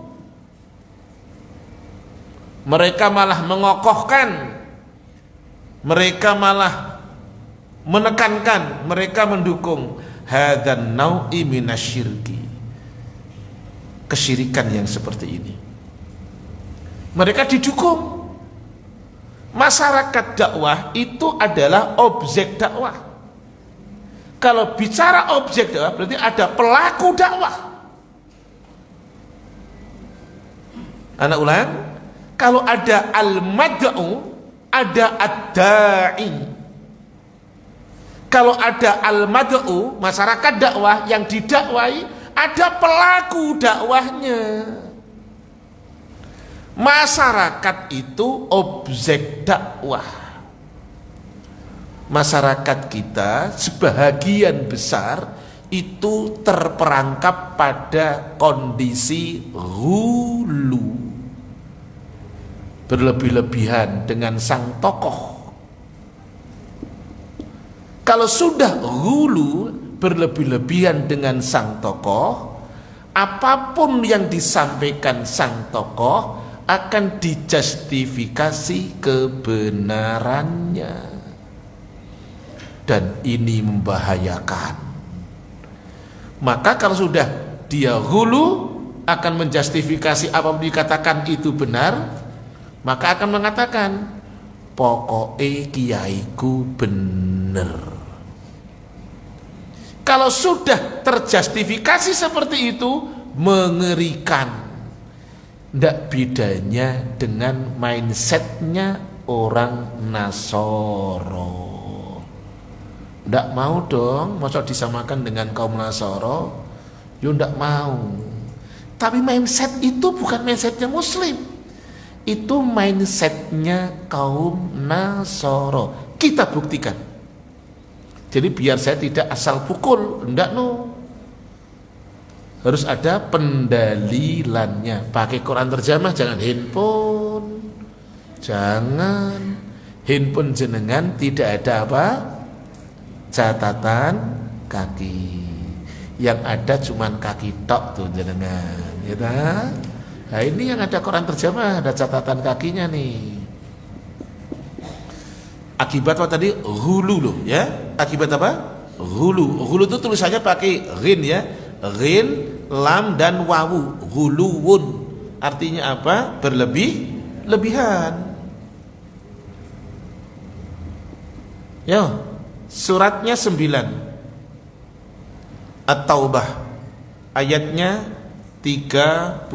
mereka malah mengokohkan, mereka malah menekankan, mereka mendukung hadzal nau'i minasyirki, kesyirikan yang seperti ini. Mereka didukung. Masyarakat dakwah itu adalah objek dakwah. Kalau bicara objek dakwah berarti ada pelaku dakwah. Anak ulang, kalau ada al-mad'u, ada ad-da'i. Kalau ada al-mad'u, masyarakat dakwah yang didakwai, ada pelaku dakwahnya. Masyarakat itu objek dakwah. Masyarakat kita sebahagian besar itu terperangkap pada kondisi hulu, berlebih-lebihan dengan sang tokoh. Kalau sudah hulu, berlebih-lebihan dengan sang tokoh, apapun yang disampaikan sang tokoh akan dijustifikasi kebenarannya, dan ini membahayakan. Maka kalau sudah dia hulu, akan menjustifikasi apapun dikatakan itu benar, maka akan mengatakan pokoknya kiaiku bener. Kalau sudah terjustifikasi seperti itu, mengerikan. Tidak bedanya dengan mindsetnya orang Nasoro. Tidak mau dong, masa disamakan dengan kaum Nasoro? Yo tidak mau. Tapi mindset itu bukan mindsetnya Muslim, itu mindsetnya kaum Nasoro. Kita buktikan. Jadi biar saya tidak asal pukul, enggak no. Harus ada pendalilannya. Pakai Quran terjemah, jangan handphone. Jangan handphone jenengan tidak ada apa? Catatan kaki. Yang ada cuman kaki tok tuh jenengan, ya tak? Nah ini yang ada Quran terjemah, ada catatan kakinya nih. Akibat apa tadi? Hulu loh ya. Akibat apa? Hulu. Hulu itu tulisannya pakai rin ya. Rin, lam dan wawu. Huluwun. Artinya apa? Berlebih-lebihan. Ya. Suratnya 9. At-Taubah. Ayatnya 31.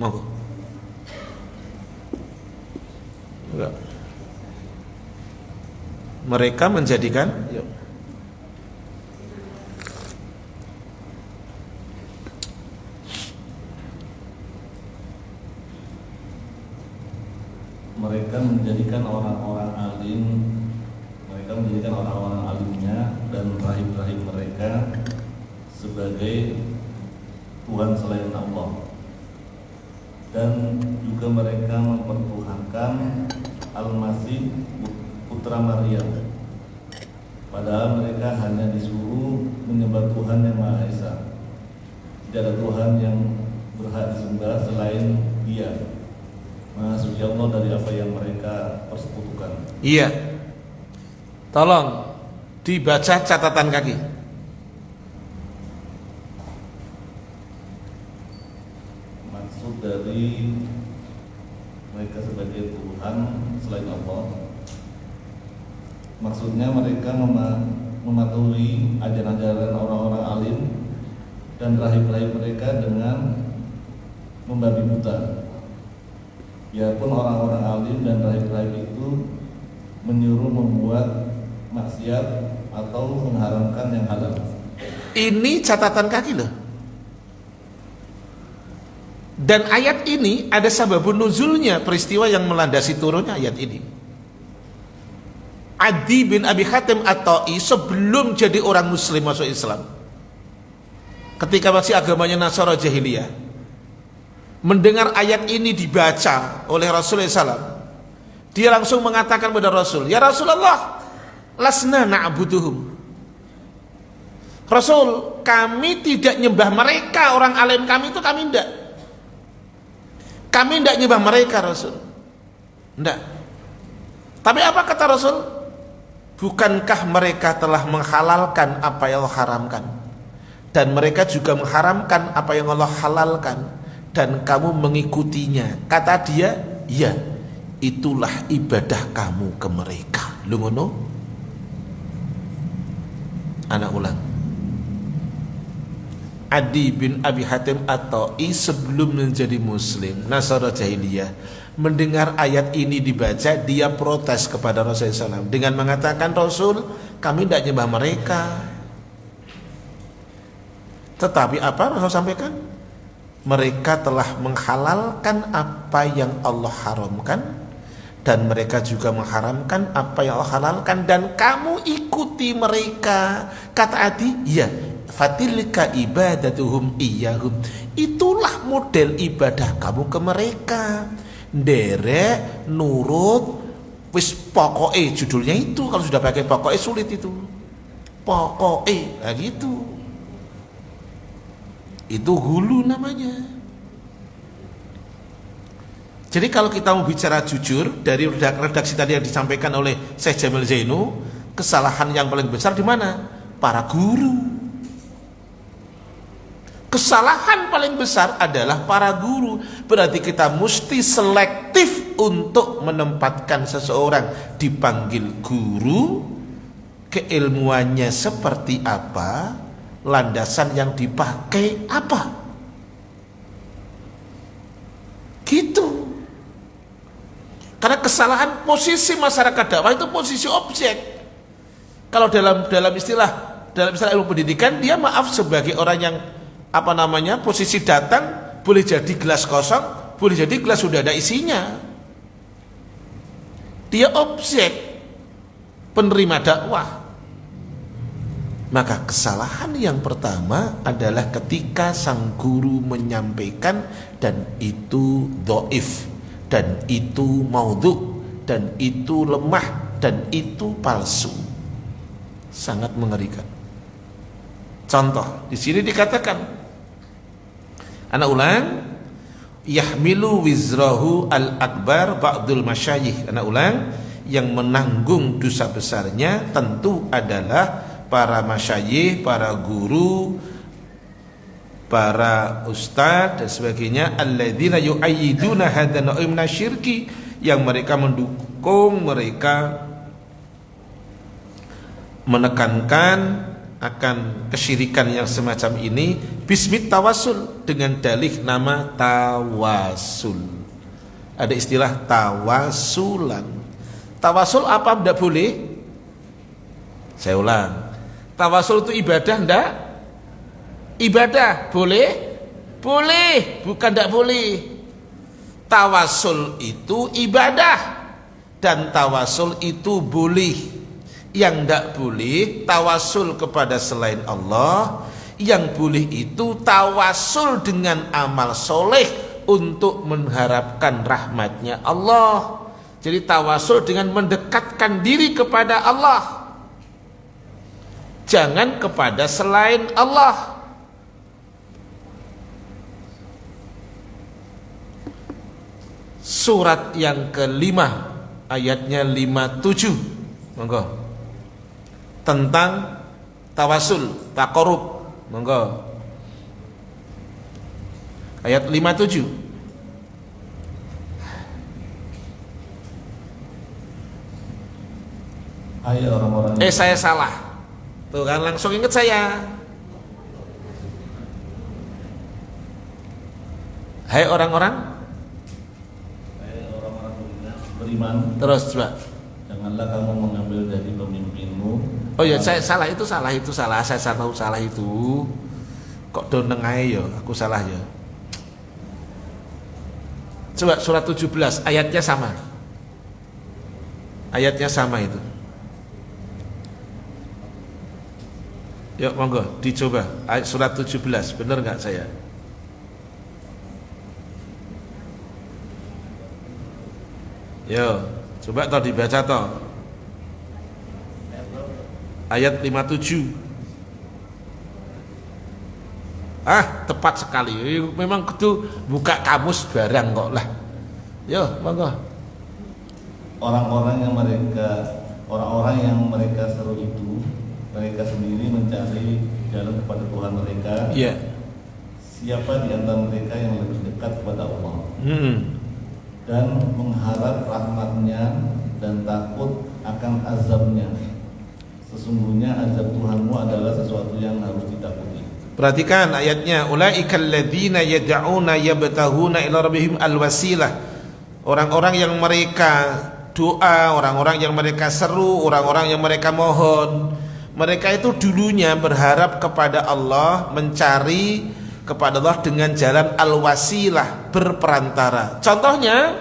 Monggo. Enggak. Mereka menjadikan orang-orang alim, mereka menjadikan orang-orang alimnya dan rahib-rahib mereka sebagai Tuhan selain Allah, dan juga mereka mempertuhankan Al-Masih putra Maryam, padahal mereka hanya disuruh menyembah Tuhan yang Maha Esa. Tidak ada Tuhan yang berhak disembah selain Dia. Maha suci Allah dari apa yang mereka persekutukan. Iya. Tolong dibaca catatan kaki. Maksud dari mereka sebagai Tuhan selain Allah, maksudnya mereka mematuhi ajaran-ajaran orang-orang alim dan rahib-rahib mereka dengan membabi buta. Biarpun orang-orang alim dan rahib-rahib itu menyuruh membuat maksiat atau mengharamkan yang halal. Ini catatan kaki loh. Dan ayat ini ada sababun nuzulnya, peristiwa yang melandasi turunnya ayat ini. Adi bin Abi Hatim At-Ta'i sebelum jadi orang muslim masuk Islam, ketika masih agamanya Nasara Jahiliyah, mendengar ayat ini dibaca oleh Rasulullah SAW, dia langsung mengatakan kepada Rasul, "Ya Rasulullah, lasna na'buduhum." Rasul, kami tidak nyembah mereka, orang alim kami itu kami tidak. Kami tidak nyembah mereka, Rasul. Tidak. Tapi apa kata Rasul? Bukankah mereka telah menghalalkan apa yang Allah haramkan, dan mereka juga mengharamkan apa yang Allah halalkan, dan kamu mengikutinya? Kata dia, ya, itulah ibadah kamu ke mereka. Lu ngono? Anak ulang. Adi bin Abi Hatim At-Ta'i sebelum menjadi muslim Nasara Jahiliyah, mendengar ayat ini dibaca, dia protes kepada Rasulullah SAW dengan mengatakan, Rasul, kami tidak nyembah mereka, Tetapi apa Rasul sampaikan? Mereka telah menghalalkan apa yang Allah haramkan, dan mereka juga mengharamkan apa yang Allah halalkan, dan kamu ikuti mereka. Kata Adi, ya, fatilka ibadatuhum iyyahum. Itulah model ibadah kamu ke mereka. Derek, nurut, wis pokoke, judulnya itu. Kalau sudah pakai pokoke sulit itu. Pokoke, nah gitu. Itu hulu namanya. Jadi kalau kita mau bicara jujur, dari redaksi tadi yang disampaikan oleh Syekh Jamil Zainu, kesalahan yang paling besar di mana? Para guru. Kesalahan paling besar adalah para guru. Berarti kita mesti selektif untuk menempatkan seseorang dipanggil guru, keilmuannya seperti apa, landasan yang dipakai apa. Gitu. Karena kesalahan posisi masyarakat dakwah itu posisi objek. Kalau dalam istilah ilmu pendidikan, dia maaf sebagai orang yang posisi datang, boleh jadi gelas kosong, boleh jadi gelas sudah ada isinya. Dia objek penerima dakwah. Maka kesalahan yang pertama adalah ketika sang guru menyampaikan dan itu dhaif, dan itu maudhu, dan itu lemah, dan itu palsu. Sangat mengerikan. Contoh, di sini dikatakan, ana ulang, yahmilu wizrahu al-akbar ba'dul masyayikh. Ana ulang, yang menanggung dosa besarnya tentu adalah para masyayikh, para guru, para ustadz dan sebagainya, alladzina yu'ayyiduna hadzal nau'im minasyirki, yang mereka mendukung, mereka menekankan akan kesyirikan yang semacam ini, bismit tawasul, dengan dalih nama tawasul. Ada istilah tawasulan. Tawasul apa tidak boleh? Saya ulang. Tawasul itu ibadah enggak? Ibadah boleh? Boleh, bukan enggak boleh. Tawasul itu ibadah, dan tawasul itu boleh. Yang enggak boleh tawasul kepada selain Allah. Yang boleh itu tawasul dengan amal soleh untuk mengharapkan rahmatnya Allah. Jadi tawasul dengan mendekatkan diri kepada Allah, jangan kepada selain Allah. Surat yang kelima, ayatnya 57, monggo, tentang tawasul, taqarrub, monggo. Ayat 57. Hai orang-orang. Saya salah. Tuh kan langsung ingat saya. Hai orang-orang. Hai orang-orang beriman. Terus coba. Janganlah kamu mengambil dari pemimpinmu. Oh ya, saya salah itu. Saya tahu salah itu. Kok doneng ae ya, aku salah ya. Coba surat 17 ayatnya sama. Ayatnya sama itu. Yuk monggo dicoba ayat surat 17, benar nggak saya? Yo, coba toh dibaca toh. Ayat 57. Tepat sekali. Memang kudu buka kamus barang kok lah. Yo, monggo. Orang-orang yang mereka seru itu, mereka sendiri mencari jalan kepada Tuhan mereka. Iya. Siapa di antara mereka yang lebih dekat kepada Allah dan mengharap rahmatnya dan takut akan azabnya. Sesungguhnya azab Tuhanmu adalah sesuatu yang harus ditakuti. Perhatikan ayatnya, ulaikal ladzina yad'una yabtahuna ila rabbihim alwasilah. Orang-orang yang mereka doa, orang-orang yang mereka seru, orang-orang yang mereka mohon Mereka itu dulunya berharap kepada Allah, mencari kepada Allah dengan jalan al-wasilah, berperantara. Contohnya,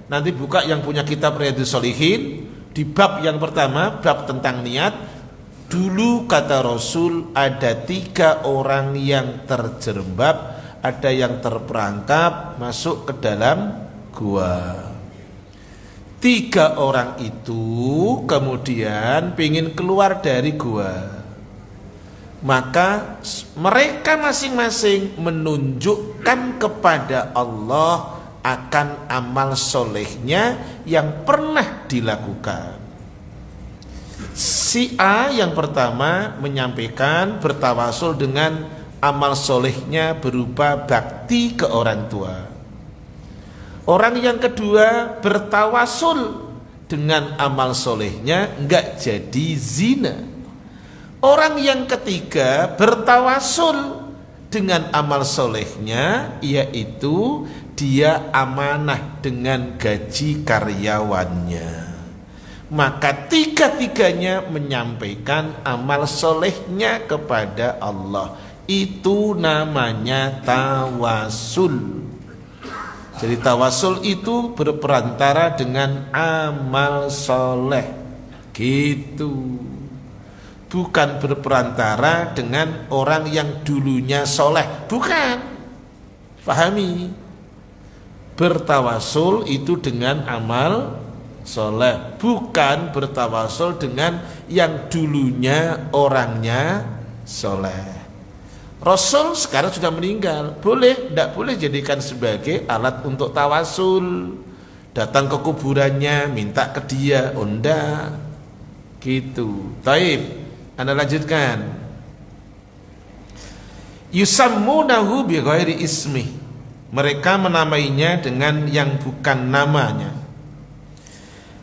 nanti buka yang punya kitab Riyadhus Shalihin, di bab yang pertama, bab tentang niat. Dulu kata Rasul ada 3 orang yang terjerembab, ada yang terperangkap masuk ke dalam gua. 3 orang itu kemudian ingin keluar dari gua. Maka mereka masing-masing menunjukkan kepada Allah akan amal solehnya yang pernah dilakukan. Si A yang pertama menyampaikan bertawasul dengan amal solehnya berupa bakti ke orang tua. Orang yang kedua bertawasul dengan amal solehnya enggak jadi zina. Orang yang ketiga bertawasul dengan amal solehnya, yaitu dia amanah dengan gaji karyawannya. Maka 3-tiganya menyampaikan amal solehnya kepada Allah. Itu namanya tawasul. Jadi tawasul itu berperantara dengan amal soleh, gitu. Bukan berperantara dengan orang yang dulunya soleh, bukan. Pahami, bertawasul itu dengan amal soleh, bukan bertawasul dengan yang dulunya orangnya soleh. Rasul sekarang sudah meninggal, boleh, tidak boleh jadikan sebagai alat untuk tawasul. Datang ke kuburannya, minta ke dia, enggak, gitu. Taib, Anda lanjutkan. Yusammunahu bi ghairi ismi. Mereka menamainya dengan yang bukan namanya.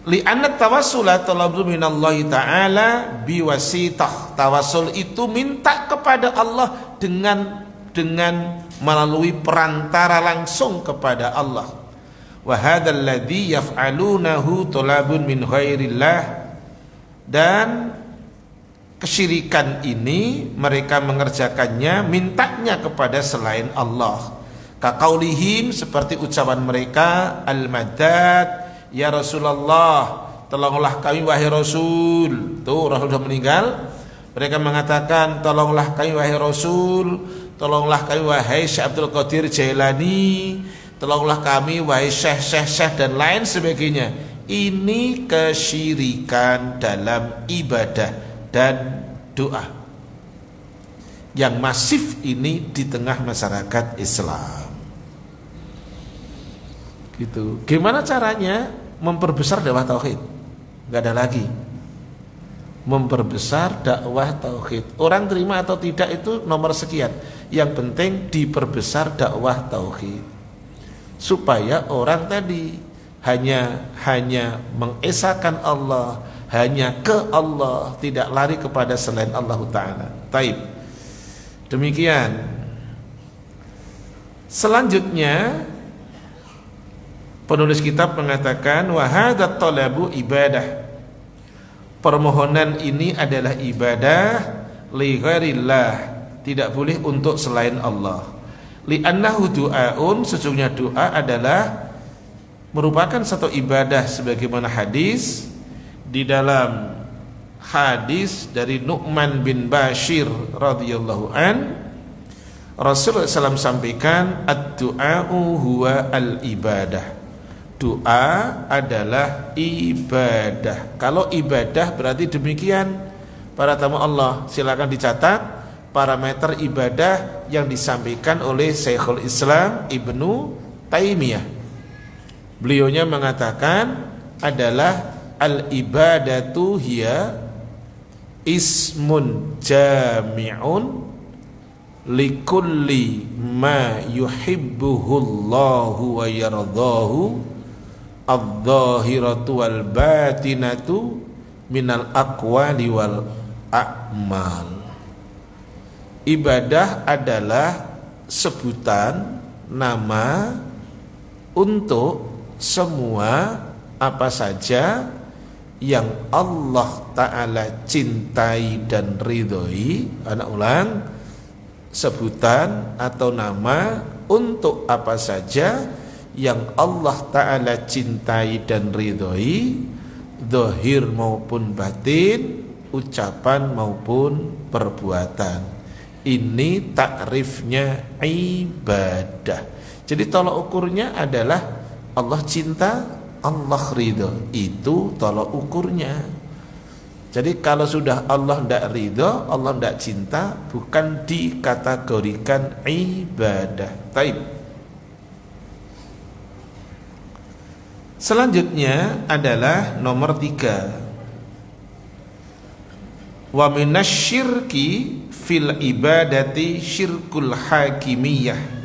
Li'anna tawassula talabu minallahi ta'ala biwasitah. Tawasul itu minta kepada Allah dengan melalui perantara langsung kepada Allah. Wa hadzal ladzi yaf'alunahu talabun min ghairillah. Dan kesyirikan ini mereka mengerjakannya mintanya kepada selain Allah. Kaqaulihim, seperti ucapan mereka, al-madad, ya Rasulullah, tolonglah kami wahai Rasul. Tuh, Rasul sudah meninggal. Mereka mengatakan, tolonglah kami wahai Rasul, tolonglah kami wahai Syekh Abdul Qadir Jailani, tolonglah kami wahai syekh dan lain sebagainya. Ini kesyirikan dalam ibadah dan doa yang masif ini di tengah masyarakat Islam. Gitu. Gimana caranya memperbesar dakwah tauhid? Enggak ada lagi. Memperbesar dakwah tauhid. Orang terima atau tidak itu nomor sekian. Yang penting diperbesar dakwah tauhid. Supaya orang tadi hanya mengesahkan Allah, hanya ke Allah, tidak lari kepada selain Allah Ta'ala. Taib. Demikian. Selanjutnya penulis kitab mengatakan wa hadza talabu ibadah. Permohonan ini adalah ibadah li ghairillah, tidak boleh untuk selain Allah. Li annahu du'aun, sesungguhnya doa adalah merupakan satu ibadah sebagaimana hadis di dalam hadis dari Nu'man bin Bashir radhiyallahu an, Rasulullah SAW sampaikan ad-du'a'u huwa al-ibadah. Doa adalah ibadah. Kalau ibadah berarti demikian. Para tamu Allah, silakan dicatat parameter ibadah yang disampaikan oleh Syekhul Islam Ibnu Taimiyah. Beliaunya mengatakan adalah al-ibadatu hiya ismun jami'un likulli ma yuhibbuhullahu wa yardahu adh-dhahiratu wal batinatu minal aqwali wal a'mal. Ibadah adalah sebutan nama untuk semua apa saja yang Allah Ta'ala cintai dan ridhoi. Anak ulang, sebutan atau nama untuk apa saja yang Allah Ta'ala cintai dan ridhoi, zahir maupun batin, ucapan maupun perbuatan. Ini takrifnya ibadah. Jadi tolak ukurnya adalah Allah cinta, Allah ridho. Itu tolak ukurnya. Jadi kalau sudah Allah tidak ridho, Allah tidak cinta, bukan dikategorikan ibadah. Taib. Selanjutnya adalah nomor 3. Wa minasyirki fil ibadati syirkul hakimiyah.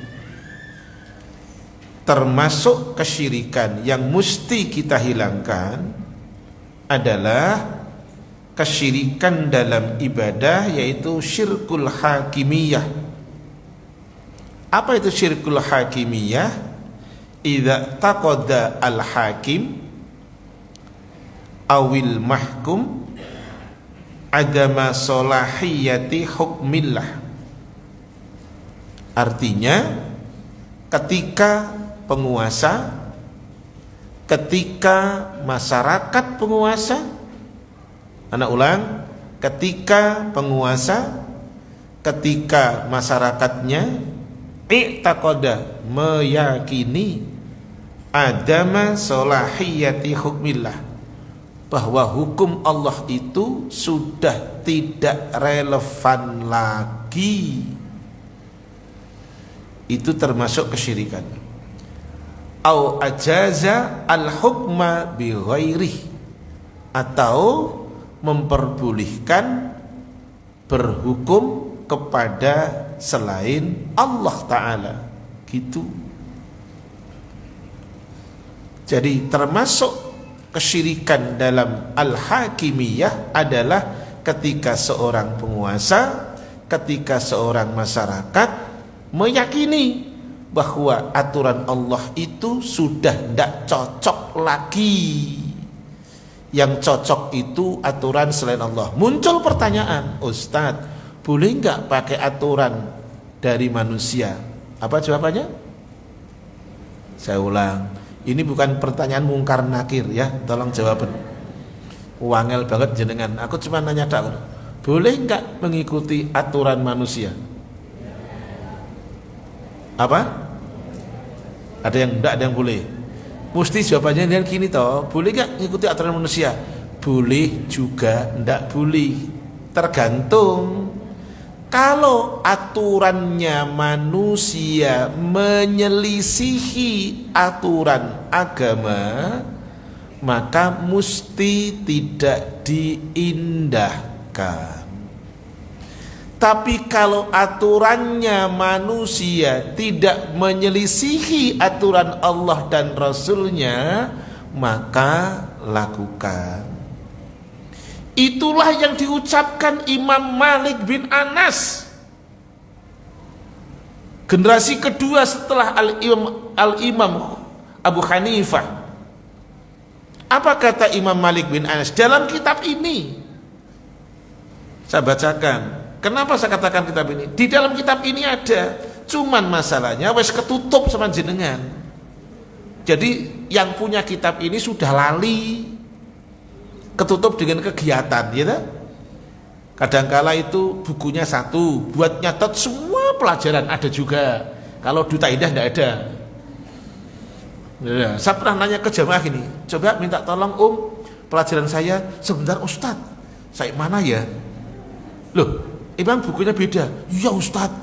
Termasuk kesyirikan yang mesti kita hilangkan adalah kesyirikan dalam ibadah, yaitu syirkul hakimiyah. Apa itu syirkul hakimiyah? Idza taqada al-hakim awil mahkum adama solahiyati hukmillah. Artinya, ketika penguasa, ketika masyarakat penguasa, anak ulang, ketika penguasa, ketika masyarakatnya i'taqada, meyakini adama solahiyati hukmillah, bahwa hukum Allah itu sudah tidak relevan lagi, itu termasuk kesyirikan. Au ajaza al-hukma bi ghairih, atau memperbolehkan berhukum kepada selain Allah Ta'ala, gitu. Jadi termasuk kesyirikan dalam al-hakimiyah adalah ketika seorang penguasa, ketika seorang masyarakat meyakini bahwa aturan Allah itu sudah tidak cocok lagi. Yang cocok itu aturan selain Allah. Muncul pertanyaan, Ustadz, boleh nggak pakai aturan dari manusia? Apa jawabannya? Saya ulang, ini bukan pertanyaan mungkar nakir ya, tolong jawaban. Wangel banget jenengan. Aku cuma nanya dak, boleh nggak mengikuti aturan manusia? Apa? Ada yang enggak, ada yang boleh. Mesti jawabannya dengan gini toh, boleh nggak mengikuti aturan manusia? Boleh juga, enggak boleh. Tergantung. Kalau aturannya manusia menyelisihi aturan agama, maka mesti tidak diindahkan. Tapi kalau aturannya manusia tidak menyelisihi aturan Allah dan Rasulnya, maka lakukan. Itulah yang diucapkan Imam Malik bin Anas, generasi kedua setelah Al-Imam Abu Hanifah. Apa kata Imam Malik bin Anas dalam kitab ini? Saya bacakan. Kenapa saya katakan kitab ini? Di dalam kitab ini ada, cuman masalahnya wes ketutup sama jenengan. Jadi yang punya kitab ini sudah lali, ketutup dengan kegiatan, gitu. Kadangkala itu bukunya satu, buat nyatet semua pelajaran ada juga. Kalau Duta Indah tidak ada. Ya, saya pernah nanya ke jamaah gini, coba minta tolong pelajaran saya sebentar Ustadz, saya mana ya? Loh, Imam bukunya beda. Ya Ustadz,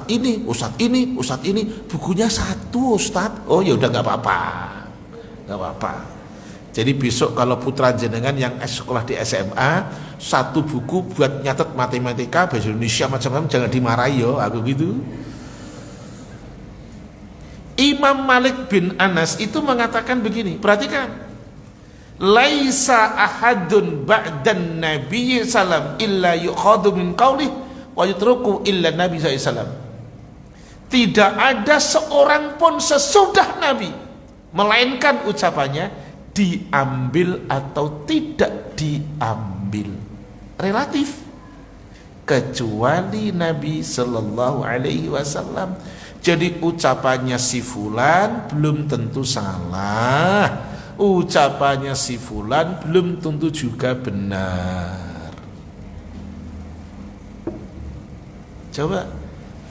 ini, Ustadz ini, bukunya satu Ustadz. Oh ya udah nggak apa-apa. Jadi besok kalau putra jenengan yang sekolah di SMA, satu buku buat nyatet matematika, bahasa Indonesia macam-macam, jangan dimarahi yo, aku gitu. Imam Malik bin Anas itu mengatakan begini, perhatikan. Laisa ahadun ba'dan Nabi sallam illa yukhadu min qawlih wa yutruku illa Nabi sallam. Tidak ada seorang pun sesudah Nabi melainkan ucapannya diambil atau tidak diambil, relatif, kecuali Nabi Sallallahu Alaihi Wasallam. Jadi ucapannya si fulan belum tentu salah, ucapannya si fulan belum tentu juga benar. Coba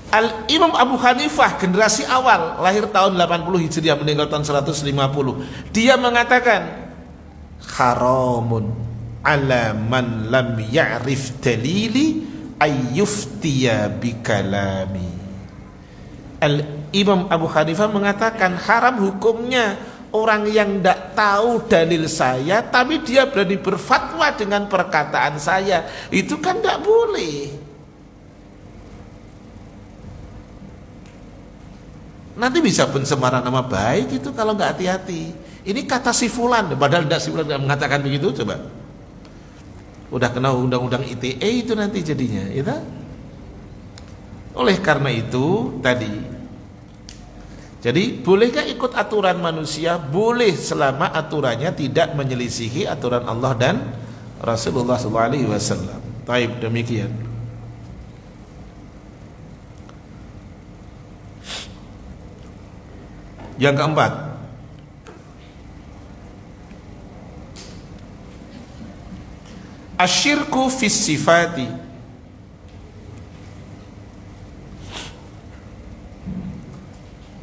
Al-Imam Abu Hanifah, generasi awal, lahir tahun 80 Hijriah, meninggal tahun 150. Dia mengatakan haramun ala man lam ya'rif dalili ayyuftiya bikalami. Al-Imam Abu Hanifah mengatakan haram hukumnya orang yang tidak tahu dalil saya tapi dia berani berfatwa dengan perkataan saya, itu kan tidak boleh. Nanti bisa pencemaran nama baik itu kalau nggak hati-hati. Ini kata si fulan, padahal tidak, si fulan nggak mengatakan begitu. Coba, udah kena undang-undang ITE itu nanti jadinya, ya. Oleh karena itu tadi, jadi bolehkah ikut aturan manusia? Boleh, selama aturannya tidak menyelisihi aturan Allah dan Rasulullah SAW. Taib, demikian. Yang keempat, asyirku fis sifati.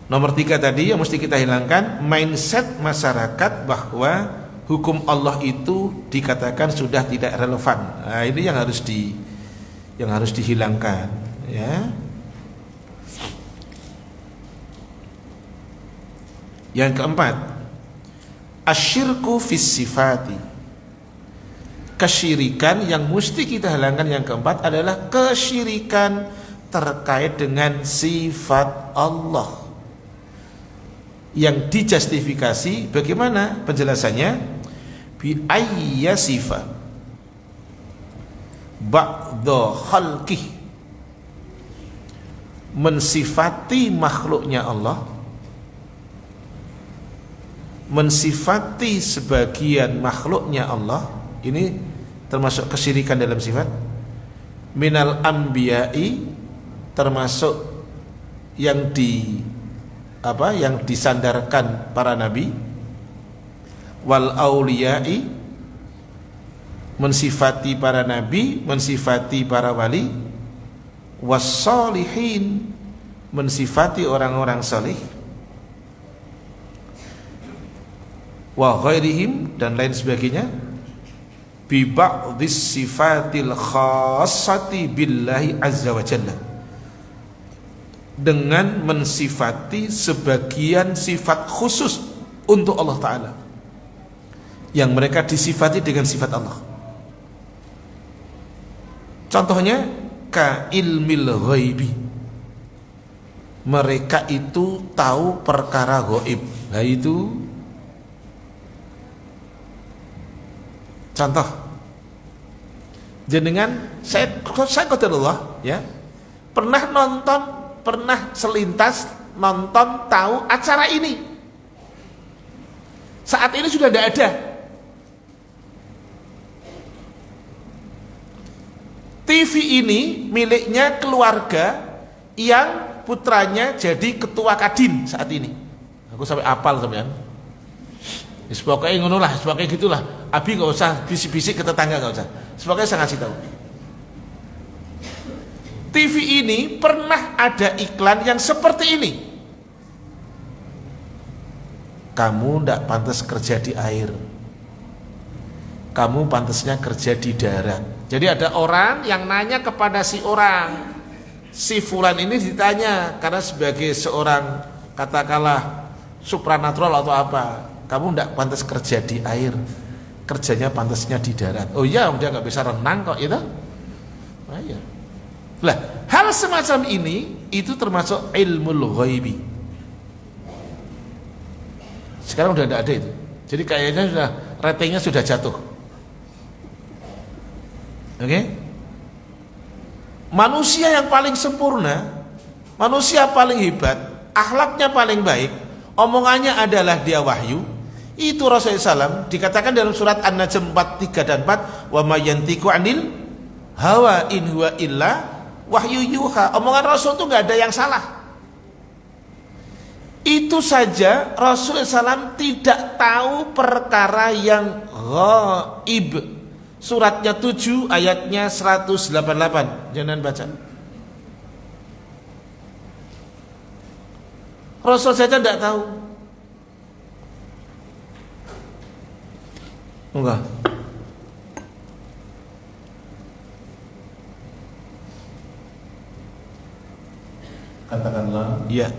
Nomor 3 tadi yang mesti kita hilangkan, mindset masyarakat bahwa hukum Allah itu dikatakan sudah tidak relevan. Nah, ini yang harus dihilangkan, ya. Yang keempat, asyirku fis sifati. Kesyirikan yang mesti kita hilangkan yang keempat adalah kesyirikan terkait dengan sifat Allah. Yang dijustifikasi bagaimana penjelasannya? Bi ayya sifat ba'dha khalqih, mensifati makhluknya Allah, mensifati sebagian makhluknya Allah, ini termasuk kesyirikan dalam sifat. Minal anbiya'i, termasuk yang yang disandarkan para nabi. Wal auliya'i, mensifati para nabi, mensifati para wali. Was sholihin, mensifati orang-orang saleh. Wa ghairihim, dan lain sebagainya. Bi ba'dhis sifatil khassati billahi azza wa jalla, dengan mensifati sebagian sifat khusus untuk Allah Ta'ala yang mereka disifati dengan sifat Allah. Contohnya ka ilmil ghaibi, mereka itu tahu perkara gaib. Nah itu contoh. Jenengan, saya qadarullah, ya, pernah selintas nonton tahu acara ini. Saat ini sudah tidak ada. TV ini miliknya keluarga yang putranya jadi ketua Kadin saat ini. Aku sampai apal sampean. Pokoknya ngono lah, pokoknya gitulah. Abi nggak usah bisik-bisik ke tetangga, nggak usah. Pokoknya saya ngasih tahu. TV ini pernah ada iklan yang seperti ini. Kamu tidak pantas kerja di air, kamu pantasnya kerja di darat. Jadi ada orang yang nanya kepada si orang, si fulan ini ditanya karena sebagai seorang katakanlah supranatural atau apa, kamu tidak pantas kerja di air, kerjanya pantasnya di darat. Oh iya, dia nggak bisa renang kok, itu. Nah, iya. Lah, hal semacam ini itu termasuk ilmul ghaibi. Sekarang udah tidak ada itu. Jadi kayaknya sudah ratingnya sudah jatuh. Oke? Manusia yang paling sempurna, manusia paling hebat, akhlaknya paling baik, omongannya adalah dia wahyu, Itu Rasulullah SAW dikatakan dalam surat An-Najm 4:3 dan 4, wa may yantiqu 'anil hawa in huwa illa wahyu yuha. Omongan Rasul itu nggak ada yang salah. Itu saja Rasulullah SAW tidak tahu perkara yang ghaib. Suratnya 7 ayatnya 188. Jangan baca. Rasul saja tidak tahu. Enggak. Katakanlah, Iya.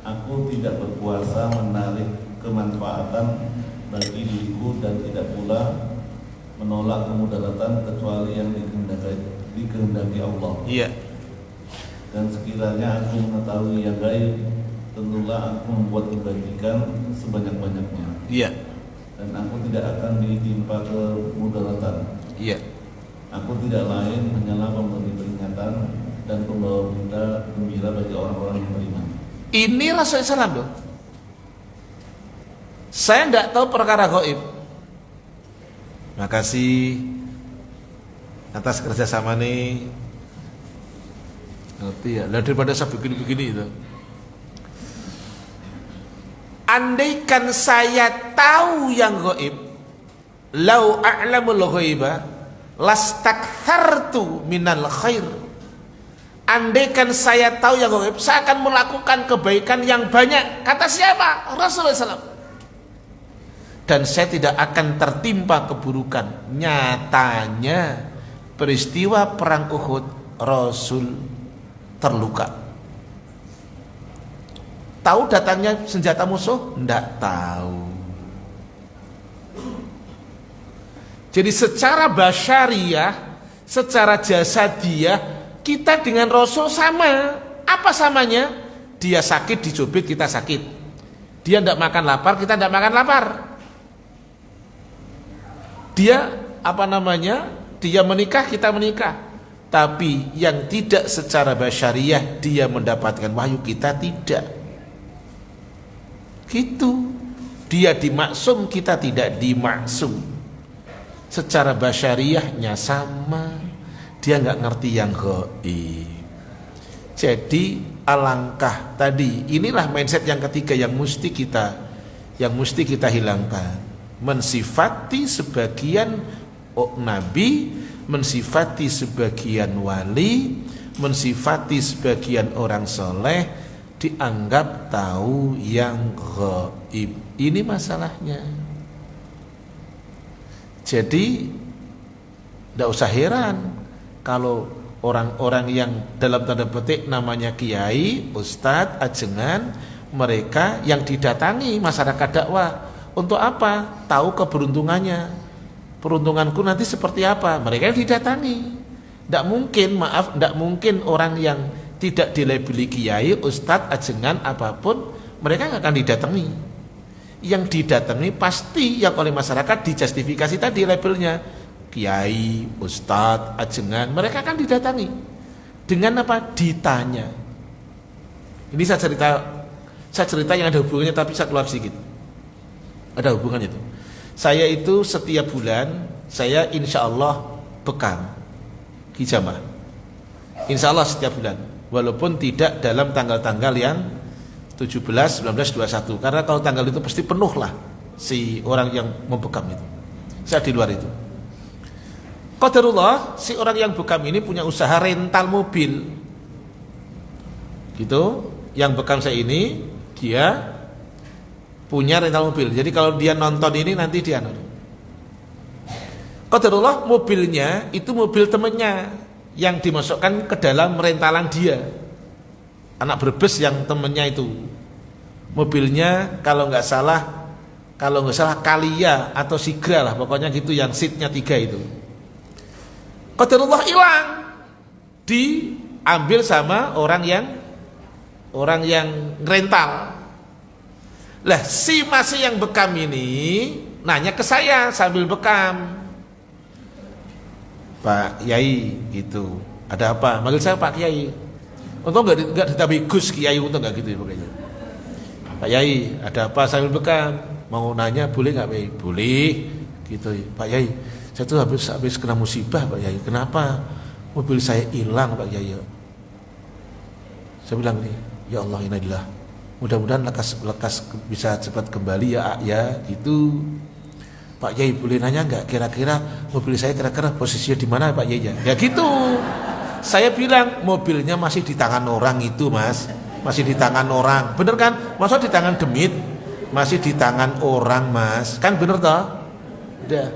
aku tidak berkuasa menarik kemanfaatan bagi diriku dan tidak pula menolak kemudaratan kecuali yang dikehendaki Allah. Iya. Dan sekiranya aku mengetahui yang gaib, tentulah aku membuat kebajikan sebanyak-banyaknya. Iya. Dan aku tidak akan ditimpa kemudaratan. Iya. Aku tidak lain hanyalah memberi peringatan dan pembawa berita gembira bagi orang-orang yang beriman. Ini Rasulullah SAW loh. Saya tidak tahu perkara gaib. Makasih atas kerjasama nih. Ngerti ya. Lah daripada saya begini-begini itu. Andaikan saya tahu yang gaib, lau a'lamul ghaiba lastakthartu minal khair. Andaikan saya tahu yang gaib, saya akan melakukan kebaikan yang banyak. Kata siapa? Rasulullah SAW. Dan saya tidak akan tertimpa keburukan. Nyatanya peristiwa perang Uhud, Rasul terluka. Tahu datangnya senjata musuh? Tidak tahu. Jadi secara basyariah, secara jasadiah, kita dengan Rasul sama. Apa samanya? Dia sakit dicubit, kita sakit. Dia tidak makan lapar, kita tidak makan lapar. Dia dia menikah, kita menikah. Tapi yang tidak secara basyariah, dia mendapatkan wahyu, kita tidak. Gitu. Dia dimaksum, kita tidak dimaksum. Secara basyariahnya sama. Dia nggak ngerti yang gaib. Jadi alangkah tadi, inilah mindset yang ketiga yang mesti kita hilangkan. Mensifati sebagian nabi, mensifati sebagian wali, mensifati sebagian orang soleh, dianggap tahu yang gaib. Ini masalahnya. Jadi tidak usah heran kalau orang-orang yang dalam tanda petik namanya kiai, ustadz, ajengan, mereka yang didatangi masyarakat dakwah. Untuk apa? Tahu keberuntungannya. Peruntunganku nanti seperti apa? Mereka yang didatangi. Tidak mungkin orang yang tidak dilabeli kiai, ustadz, ajengan, apapun, mereka nggak akan didatangi. Yang didatangi pasti yang oleh masyarakat dijustifikasi tadi labelnya. Kiai, ustadz, ajengan, mereka akan didatangi. Dengan apa? Ditanya. Ini saya cerita yang ada hubungannya, tapi saya keluar sedikit. Ada hubungannya itu. Saya itu setiap bulan, saya insya Allah bekam hijamah. Insya Allah setiap bulan. Walaupun tidak dalam tanggal-tanggal yang 17, 19, 21. Karena kalau tanggal itu pasti penuh lah si orang yang membekam itu. Saya di luar itu. Qadarullah, si orang yang bekam ini punya usaha rental mobil. Gitu. Yang bekam saya ini, dia punya rental mobil. Jadi kalau dia nonton ini nanti dia nonton. Qadarullah, mobilnya itu mobil temennya yang dimasukkan ke dalam rentalan dia. Anak Brebes yang temennya itu. Mobilnya kalau nggak salah Kalia atau Sigra lah, pokoknya gitu, yang seatnya 3 itu. Qadarullah hilang, diambil sama orang yang rental. Lah si masih yang bekam ini nanya ke saya sambil bekam, Pak Kiai gitu, ada apa? Manggil saya Pak Kiai. Untung nggak ditambahi Gus Kiai, untung nggak gitu ya pokoknya. Pak Kiai, ada apa? Sambil bekam. mau nanya boleh nggak Pak Yai? Boleh gitu. Pak Yai, saya tuh habis kena musibah Pak Yai. Kenapa mobil saya hilang Pak Yai? Saya bilang nih, ya Allah innalillah, mudah-mudahan lekas bisa cepat kembali ya gitu. Pak Yai boleh nanya nggak kira-kira mobil saya kira-kira posisinya di mana Pak Yai? Ya gitu. Saya bilang mobilnya masih di tangan orang itu Mas, masih di tangan orang, bener kan? Masa di tangan demit? Masih di tangan orang Mas, kan bener toh? Udah.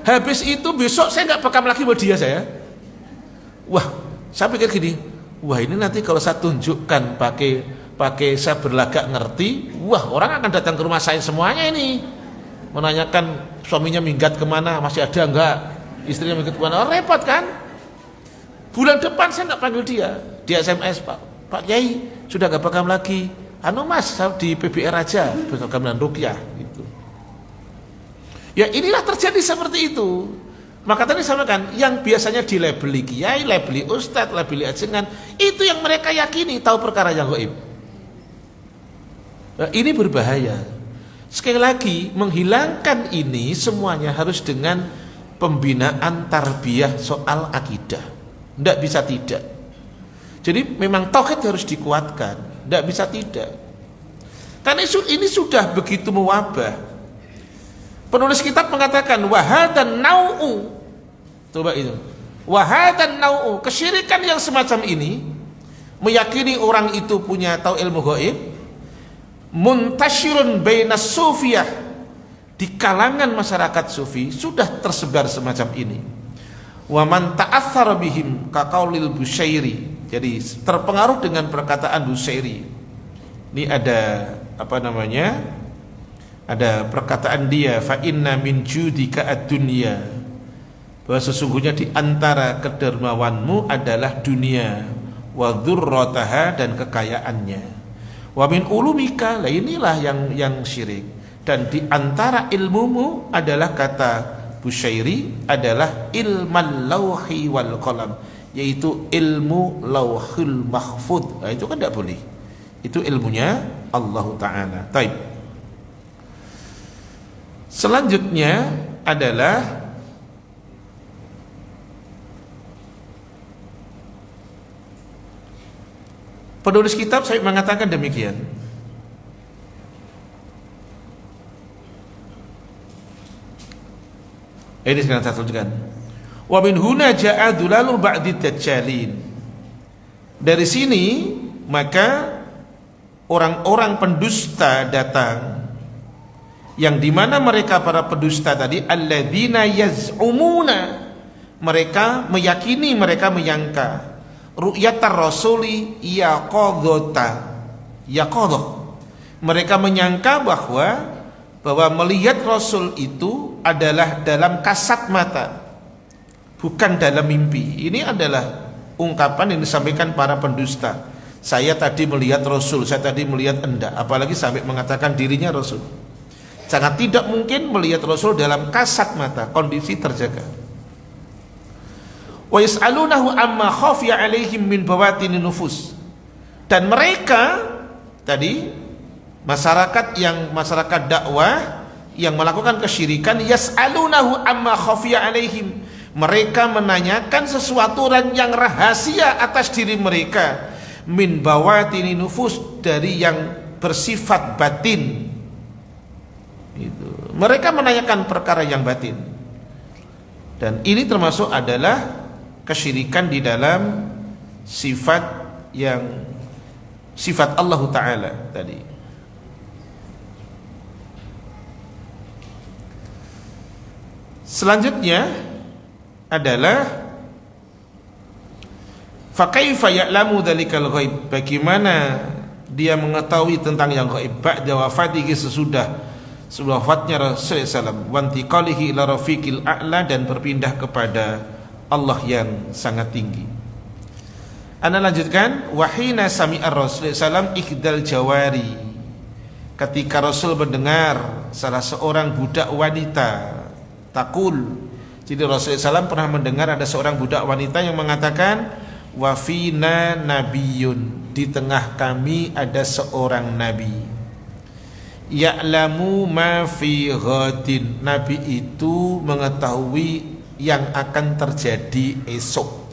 Habis itu besok saya nggak pekam lagi buat dia saya. Wah, saya pikir gini, wah ini nanti kalau saya tunjukkan pakai saya berlagak ngerti, wah orang akan datang ke rumah saya semuanya ini, menanyakan suaminya minggat kemana, masih ada enggak, istrinya minggat kemana, oh, repot kan? Bulan depan saya nggak panggil dia SMS, Pak Yai sudah nggak pekam lagi, Mas di PBR aja, bekam dan ruqyah gitu. Ya inilah terjadi seperti itu. Maka tadi sama kan, yang biasanya dilabeli kiai, labeli ustadz, labeli ajengan, itu yang mereka yakini tahu perkara yang gaib. Nah, ini berbahaya. Sekali lagi, menghilangkan ini semuanya harus dengan pembinaan tarbiyah soal akidah. Tidak bisa tidak. Jadi memang tauhid harus dikuatkan, tidak bisa tidak. Karena ini sudah begitu mewabah. Penulis kitab mengatakan wahadan nau'u. Coba itu. Wahadan nau'u, kesyirikan yang semacam ini, meyakini orang itu punya tahu ilmu gaib, muntasyirun bainas sufiyah, di kalangan masyarakat sufi sudah tersebar semacam ini. Wa man ta'aththara bihim kaqaulil Busyairi, jadi terpengaruh dengan perkataan Busyairi. Ini ada ada perkataan dia, fa inna min judika ad-dunya, bahwa sesungguhnya di antara kedermawanmu adalah dunia, wa dzurrataha, dan kekayaannya, wa min ulumika, lah inilah yang syirik, dan di antara ilmumu adalah, kata Busyairi, adalah ilmal lauhi wal qalam, yaitu ilmu lauhul mahfud. Nah, itu kan tidak boleh, itu ilmunya Allah Ta'ala. Taib. Selanjutnya adalah penulis kitab saya mengatakan demikian. Ini sekarang saya tunjukkan. Wa min huna ja'a dhulalul ba'di dajjalin. Dari sini maka orang-orang pendusta datang, yang dimana mereka para pendusta tadi alladzina yaz'umuna, mereka meyakini, mereka menyangka ru'yatar rasuli yaqadhata, mereka menyangka bahwa melihat Rasul itu adalah dalam kasat mata, bukan dalam mimpi. Ini adalah ungkapan yang disampaikan para pendusta. Saya tadi melihat Rasul, saya tadi melihat Anda, apalagi sampai mengatakan dirinya Rasul. Sangat tidak mungkin melihat Rasul dalam kasat mata, kondisi terjaga. Wa yas'alunahu amma khafiya alaihim min bawatinin nufus. Dan mereka tadi masyarakat dakwah yang melakukan kesyirikan, yas'alunahu amma khafiya alaihim, mereka menanyakan sesuatu yang rahasia atas diri mereka, min bawatini nufus, dari yang bersifat batin. Itu. Mereka menanyakan perkara yang batin. Dan ini termasuk adalah kesyirikan di dalam sifat Allah Ta'ala tadi. Selanjutnya adalah fa kaifa ya'lamu dzalikal ghaib, bagaimana dia mengetahui tentang yang ghaib ba'da wafatihi, sesudah wafatnya Rasulullah SAW, wa intiqalihi ila rafiqil a'la, dan berpindah kepada Allah yang sangat tinggi. Anda lanjutkan, wahina sami'ar Rasulullah SAW ikhdal jawari, ketika Rasul mendengar salah seorang budak wanita takul. Jadi Rasulullah SAW pernah mendengar ada seorang budak wanita yang mengatakan, wafina nabiyun, di tengah kami ada seorang nabi. Ya'lamu ma fi ghadin. Nabi itu mengetahui yang akan terjadi esok.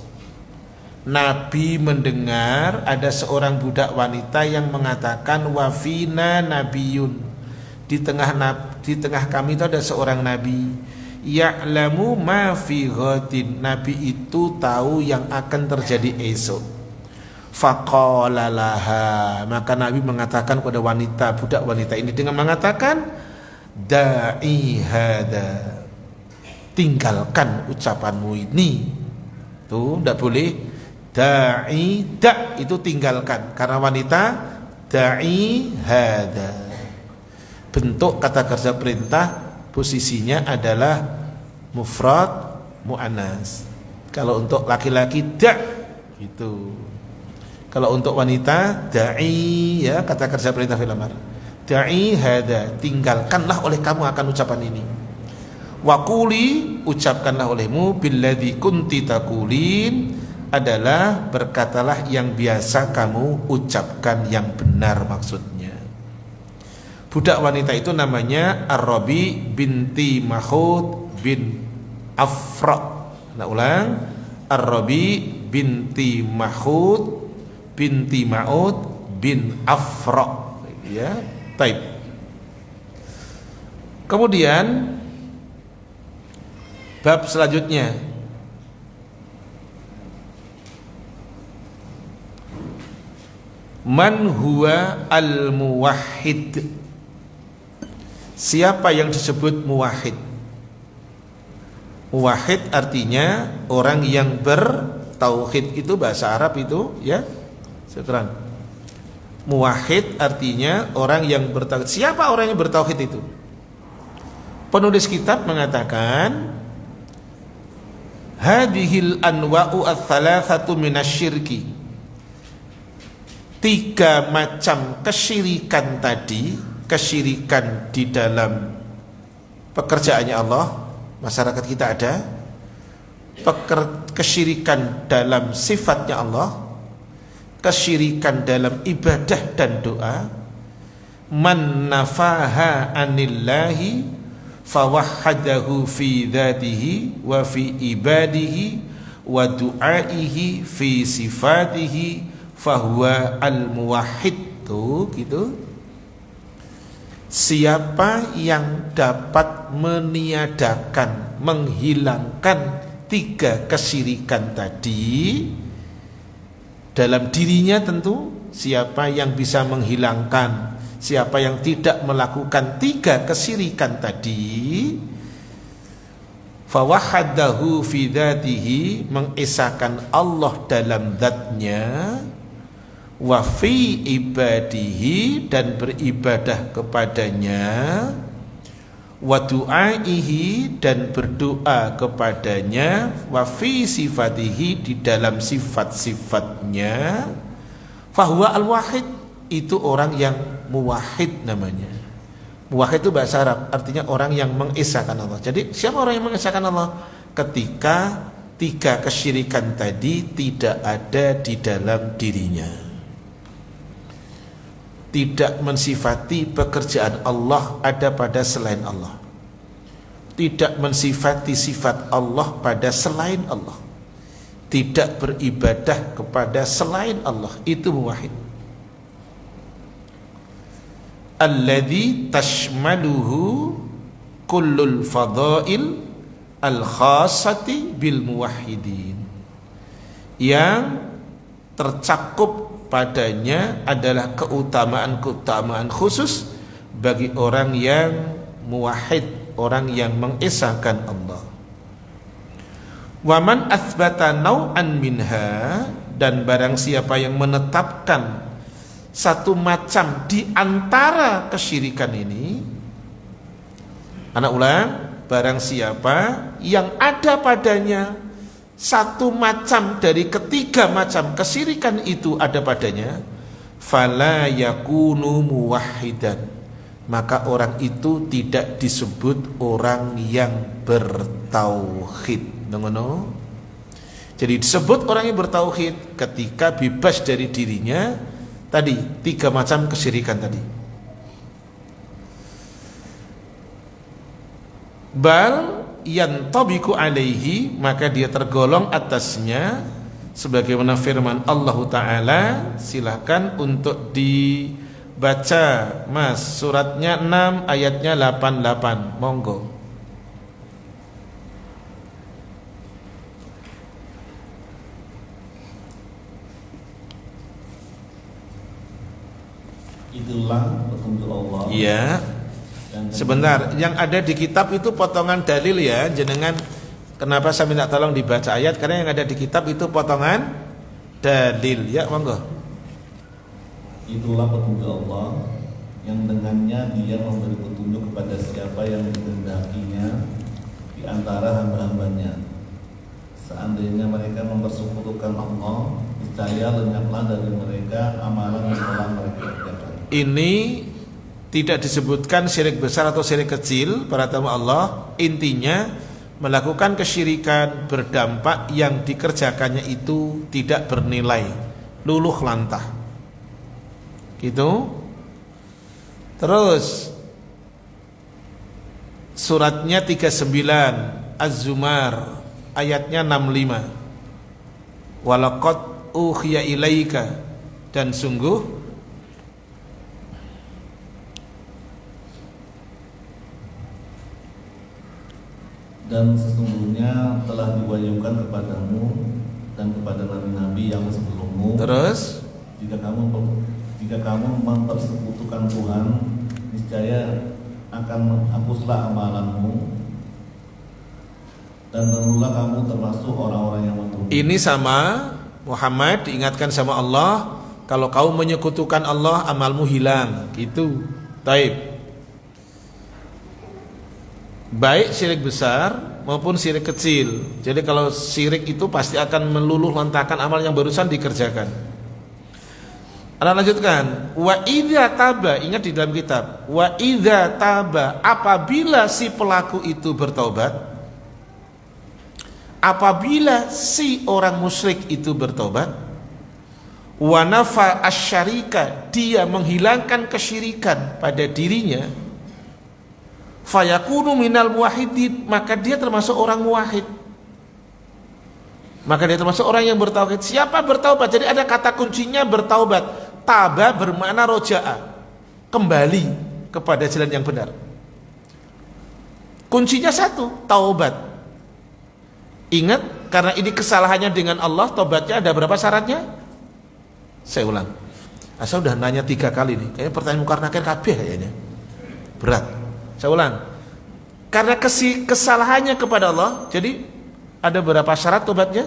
Nabi mendengar ada seorang budak wanita yang mengatakan wafina nabiyun. Di tengah kami itu ada seorang nabi. Ya'lamu ma fi ghadin. Nabi itu tahu yang akan terjadi esok. Faqala laha. Maka Nabi mengatakan kepada wanita, budak wanita ini dengan mengatakan da'i hada. Tinggalkan ucapanmu ini. Tuh, tidak boleh da'i, da itu tinggalkan. Karena wanita da'i hada. Bentuk kata kerja perintah posisinya adalah mufrad muannas. Kalau untuk laki-laki da itu. Kalau untuk wanita da'i, ya, kata kerja perintah fil amr. Da'i hada, tinggalkanlah oleh kamu akan ucapan ini. Waquli, ucapkanlah olehmu billadzi kunti taqulin, adalah berkatalah yang biasa kamu ucapkan yang benar maksudnya. Budak wanita itu namanya Ar-Rabi binti Mahud bin Afra. Nah, ulang. Ar-Rabi binti Mahud binti Ma'ud bin Afra, ya. Taib. Kemudian bab selanjutnya, man huwa al-muwahhid. Siapa yang disebut muwahhid? Muwahhid artinya orang yang bertauhid. Itu bahasa Arab itu, ya. Sekarang muwahhid artinya orang yang bertauhid. Siapa orang yang bertauhid itu? Penulis kitab mengatakan hadhil anwa'u ats-tsalatsatu minasyirki. 3 macam kesyirikan tadi, kesyirikan di dalam pekerjaannya Allah, masyarakat kita ada, kesyirikan dalam sifatnya Allah, kesyirikan dalam ibadah dan doa. Man nafaha anillahi fawahhadahu fi dzatihi wa fi ibadihi wa du'aihi fi sifatihi fahuwa al-muwahhid. Tuh, gitu. Siapa yang dapat meniadakan, menghilangkan 3 kesyirikan tadi dalam dirinya, tentu siapa yang bisa menghilangkan, siapa yang tidak melakukan 3 kesyirikan tadi, fawahadahu fi dzatihi, mengesahkan Allah dalam zatnya, wa fi ibadihi, dan beribadah kepadanya, wa du'aihi, dan berdoa kepadanya, wa fi sifatihi, di dalam sifat-sifatnya, fahuwa al-wahid, itu orang yang muwahhid namanya. Muwahhid itu bahasa Arab, artinya orang yang mengesahkan Allah. Jadi siapa orang yang mengesahkan Allah? Ketika 3 kesyirikan tadi tidak ada di dalam dirinya. Tidak mensifati pekerjaan Allah ada pada selain Allah. Tidak mensifati sifat Allah pada selain Allah. Tidak beribadah kepada selain Allah. Itu muwahhid. Alladzi tashmaluhu kullul fadail al-khassati bil muwahhidin. Yang tercakup padanya adalah keutamaan-keutamaan khusus bagi orang yang muwahhid, orang yang mengesahkan Allah. Wa man atsbata nau'an minha, dan barang siapa yang menetapkan satu macam di antara kesyirikan ini. Anak ulang, barang siapa yang ada padanya satu macam dari 3 macam kesyirikan itu ada padanya, fala yakunu muwahhidan, maka orang itu tidak disebut orang yang bertauhid. Ngono. Jadi disebut orang yang bertauhid ketika bebas dari dirinya tadi 3 macam kesyirikan tadi. bal yantabiqu alaihi, maka dia tergolong atasnya, sebagaimana firman Allah Ta'ala. Silahkan untuk dibaca Mas, suratnya 6 ayatnya 88, monggo. Itulah petunjuk Allah. Iya. Sebentar, yang ada di kitab itu potongan dalil ya, jenengan. Kenapa saya minta tolong dibaca ayat? Karena yang ada di kitab itu potongan dalil. Ya, monggo. Itulah petunjuk Allah yang dengannya Dia memberi petunjuk kepada siapa yang dikehendakinya di antara hamba-hambanya. Seandainya mereka mempersekutukan Allah, niscaya lenyaplah dari mereka amalan yang telah mereka kerjakan. Ini tidak disebutkan syirik besar atau syirik kecil para tamu Allah. Intinya melakukan kesyirikan berdampak yang dikerjakannya itu tidak bernilai, luluh lantah gitu. Terus suratnya 39 Az-Zumar ayatnya 65, walaqad uhiya ilaika, dan sungguh dan sesungguhnya telah diwahyukan kepadamu dan kepada nabi-nabi yang sebelummu. Terus jika kamu mempersekutukan Tuhan, niscaya akan menghapuslah amalanmu dan tentulah kamu termasuk orang-orang yang merugi. Ini sama Muhammad diingatkan sama Allah, kalau kau menyekutukan Allah amalmu hilang gitu. Taib. Baik syirik besar maupun syirik kecil. Jadi kalau syirik itu pasti akan meluluh lantahkan amal yang barusan dikerjakan. Anda lanjutkan, wa idza taba, ingat di dalam kitab, wa idza taba, apabila si pelaku itu bertobat, apabila si orang musyrik itu bertobat, wa nafa asyarika, dia menghilangkan kesyirikan pada dirinya, fayakunu minal muwahhidin, maka dia termasuk orang muwahhid. Maka dia termasuk orang yang bertauhid. Siapa bertaubat? Jadi ada kata kuncinya bertaubat. Taba bermakna roja'a, kembali kepada jalan yang benar. Kuncinya satu, taubat. Ingat, karena ini kesalahannya dengan Allah, taubatnya ada berapa syaratnya? Saya ulang. Saya udah nanya 3 kali nih. Kayaknya pertanyaan Munkar Nakir kabeh kayaknya. Berat. Saya ulang. Karena kesalahannya kepada Allah, jadi ada berapa syarat tobatnya?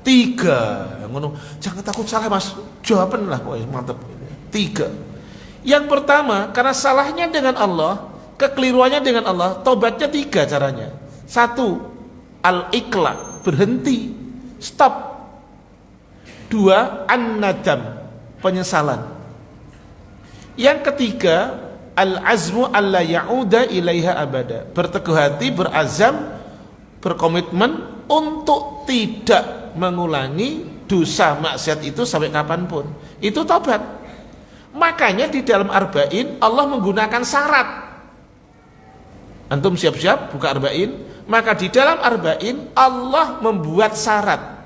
3. Jangan takut salah Mas, jawaban lah, mantap. 3. Yang pertama, karena salahnya dengan Allah, kekeliruannya dengan Allah, tobatnya 3 caranya. 1, al-iqla, berhenti, stop. 2, an-nadam, penyesalan. Yang ketiga, al-azmu alla ya'uda ilaiha abada, berteguh hati, berazam, berkomitmen untuk tidak mengulangi dosa maksiat itu sampai kapanpun. Itu tobat. Makanya di dalam arba'in Allah menggunakan syarat. Antum siap-siap buka arba'in. Maka di dalam arba'in Allah membuat syarat.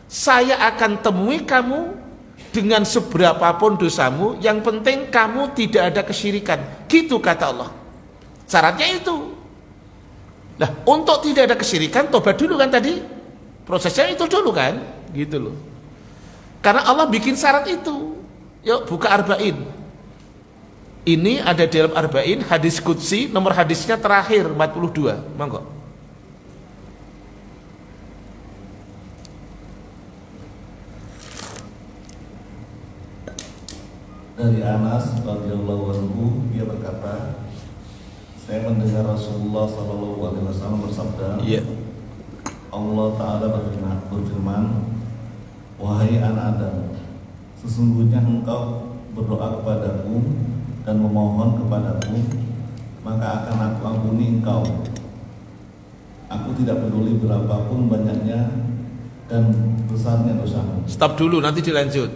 Saya akan temui kamu dengan seberapapun dosamu, yang penting kamu tidak ada kesyirikan. Gitu kata Allah. Syaratnya itu. Nah, untuk tidak ada kesyirikan, tobat dulu kan tadi. Prosesnya itu dulu kan, gitu loh. Karena Allah bikin syarat itu. Yuk buka arba'in. Ini ada dalam arba'in, hadis qudsi, nomor hadisnya terakhir 42. Monggo. Dari Anas radhiyallahu anhu, dia berkata, saya mendengar Rasulullah sallallahu alaihi wasallam bersabda, Allah Ta'ala berfirman, wahai anak Adam, sesungguhnya engkau berdoa kepadaku dan memohon kepadaku, maka akan aku ampuni engkau. Aku tidak peduli berapapun banyaknya dan besarnya dosamu. Stop dulu, nanti dilanjut.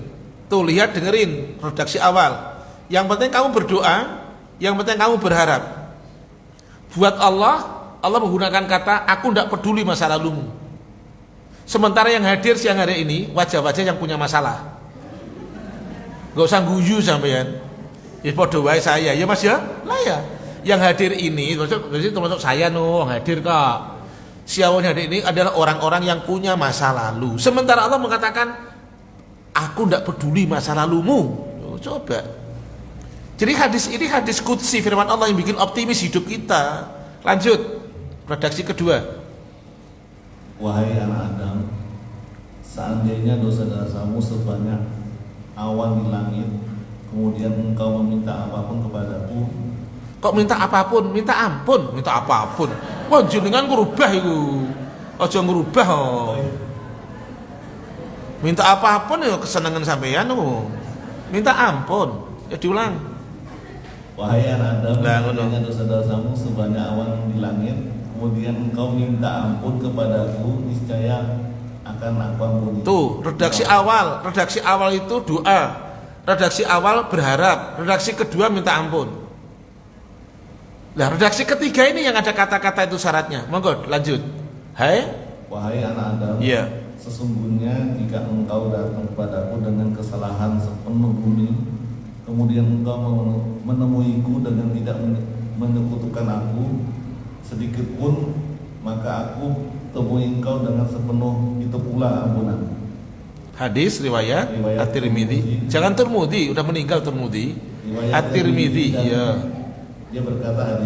Tuh lihat, dengerin redaksi awal. Yang penting kamu berdoa, yang penting kamu berharap. Buat Allah Allah menggunakan kata aku tidak peduli masa lalumu. Sementara yang hadir siang hari ini wajah-wajah yang punya masalah. Gak usah guyu sampean. Ya podo wae saya, ya Mas ya. Lah ya. Yang hadir ini termasuk saya yang hadir kok. Siapa yang hadir ini adalah orang-orang yang punya masa lalu. Sementara Allah mengatakan aku tidak peduli masa lalumu. Coba. Jadi hadis ini hadis qudsi, firman Allah yang bikin optimis hidup kita. Lanjut. Redaksi kedua. Wahai anak Adam, seandainya dosa-dosamu sebanyak awan di langit, kemudian engkau meminta apapun kepadaku. Kok minta apapun? Minta ampun, minta apapun. Wah, jenengan ngerubah iku. Aja ngerubah. Minta apapun ya kesenangan sampeyan. Minta ampun. Ya diulang. Wahai anak Adam, Nah, seandainya dosa-dosamu sebanyak awan di langit, kemudian engkau minta ampun kepadaku, niscaya akan aku ampuni. Tuh, redaksi awal itu doa. Redaksi awal berharap, redaksi kedua minta ampun. Nah, redaksi ketiga ini yang ada kata-kata itu syaratnya. Monggo lanjut. Wahai anak Adam, Iya. sesungguhnya jika engkau datang kepadaku dengan kesalahan sepenuh bumi, kemudian engkau menemuiku dengan tidak menyekutukan aku sedikit pun, maka aku temui engkau dengan sepenuh itu pula ampunan. Hadis riwayat At-Tirmidzi. Jangan Tirmidzi, udah meninggal Tirmidzi. At-Tirmidzi, iya. Dia berkata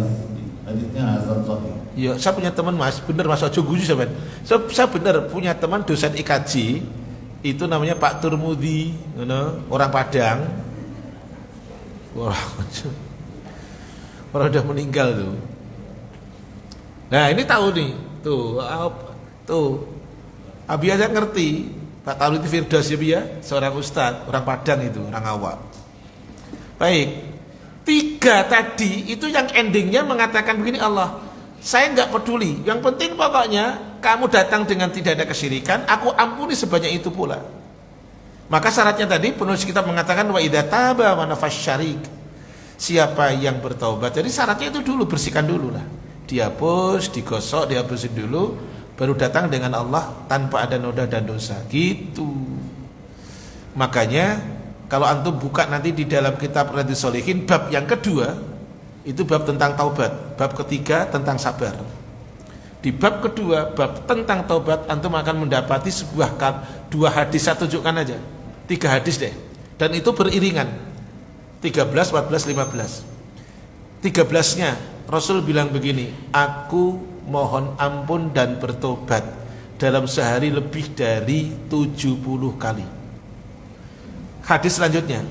hadisnya hasan sahih. Iya, saya punya teman Mas, bener Mas aja guyu sampean. Saya bener punya teman dosen IKJ, itu namanya Pak Tirmidzi, orang Padang. Orang udah meninggal tuh. Nah, ini tahu nih. Tuh. Abi aja ngerti. Pak Taluti Firdaus ya, seorang ustadz, orang Padang itu, orang awam. Baik. 3 tadi itu yang endingnya mengatakan begini, Allah, saya nggak peduli. Yang penting pokoknya kamu datang dengan tidak ada kesyirikan, aku ampuni sebanyak itu pula. Maka syaratnya tadi penulis kitab mengatakan wa idza taba wa nafas syarik. Siapa yang bertaubat. Jadi syaratnya itu dulu, bersihkan dulu lah. Dihapus, digosok, dihapusin dulu, baru datang dengan Allah tanpa ada noda dan dosa. Gitu. Makanya kalau antum buka nanti di dalam kitab Riyadhus Shalihin bab yang kedua, itu bab tentang taubat. Bab ketiga tentang sabar. Di bab kedua, bab tentang taubat, antum akan mendapati sebuah 2 hadis, saya tunjukkan aja. 3 hadis deh. Dan itu beriringan. 13, 14, 15. 13-nya Rasul bilang begini, aku mohon ampun dan bertobat dalam sehari lebih dari 70 kali. Hadis selanjutnya,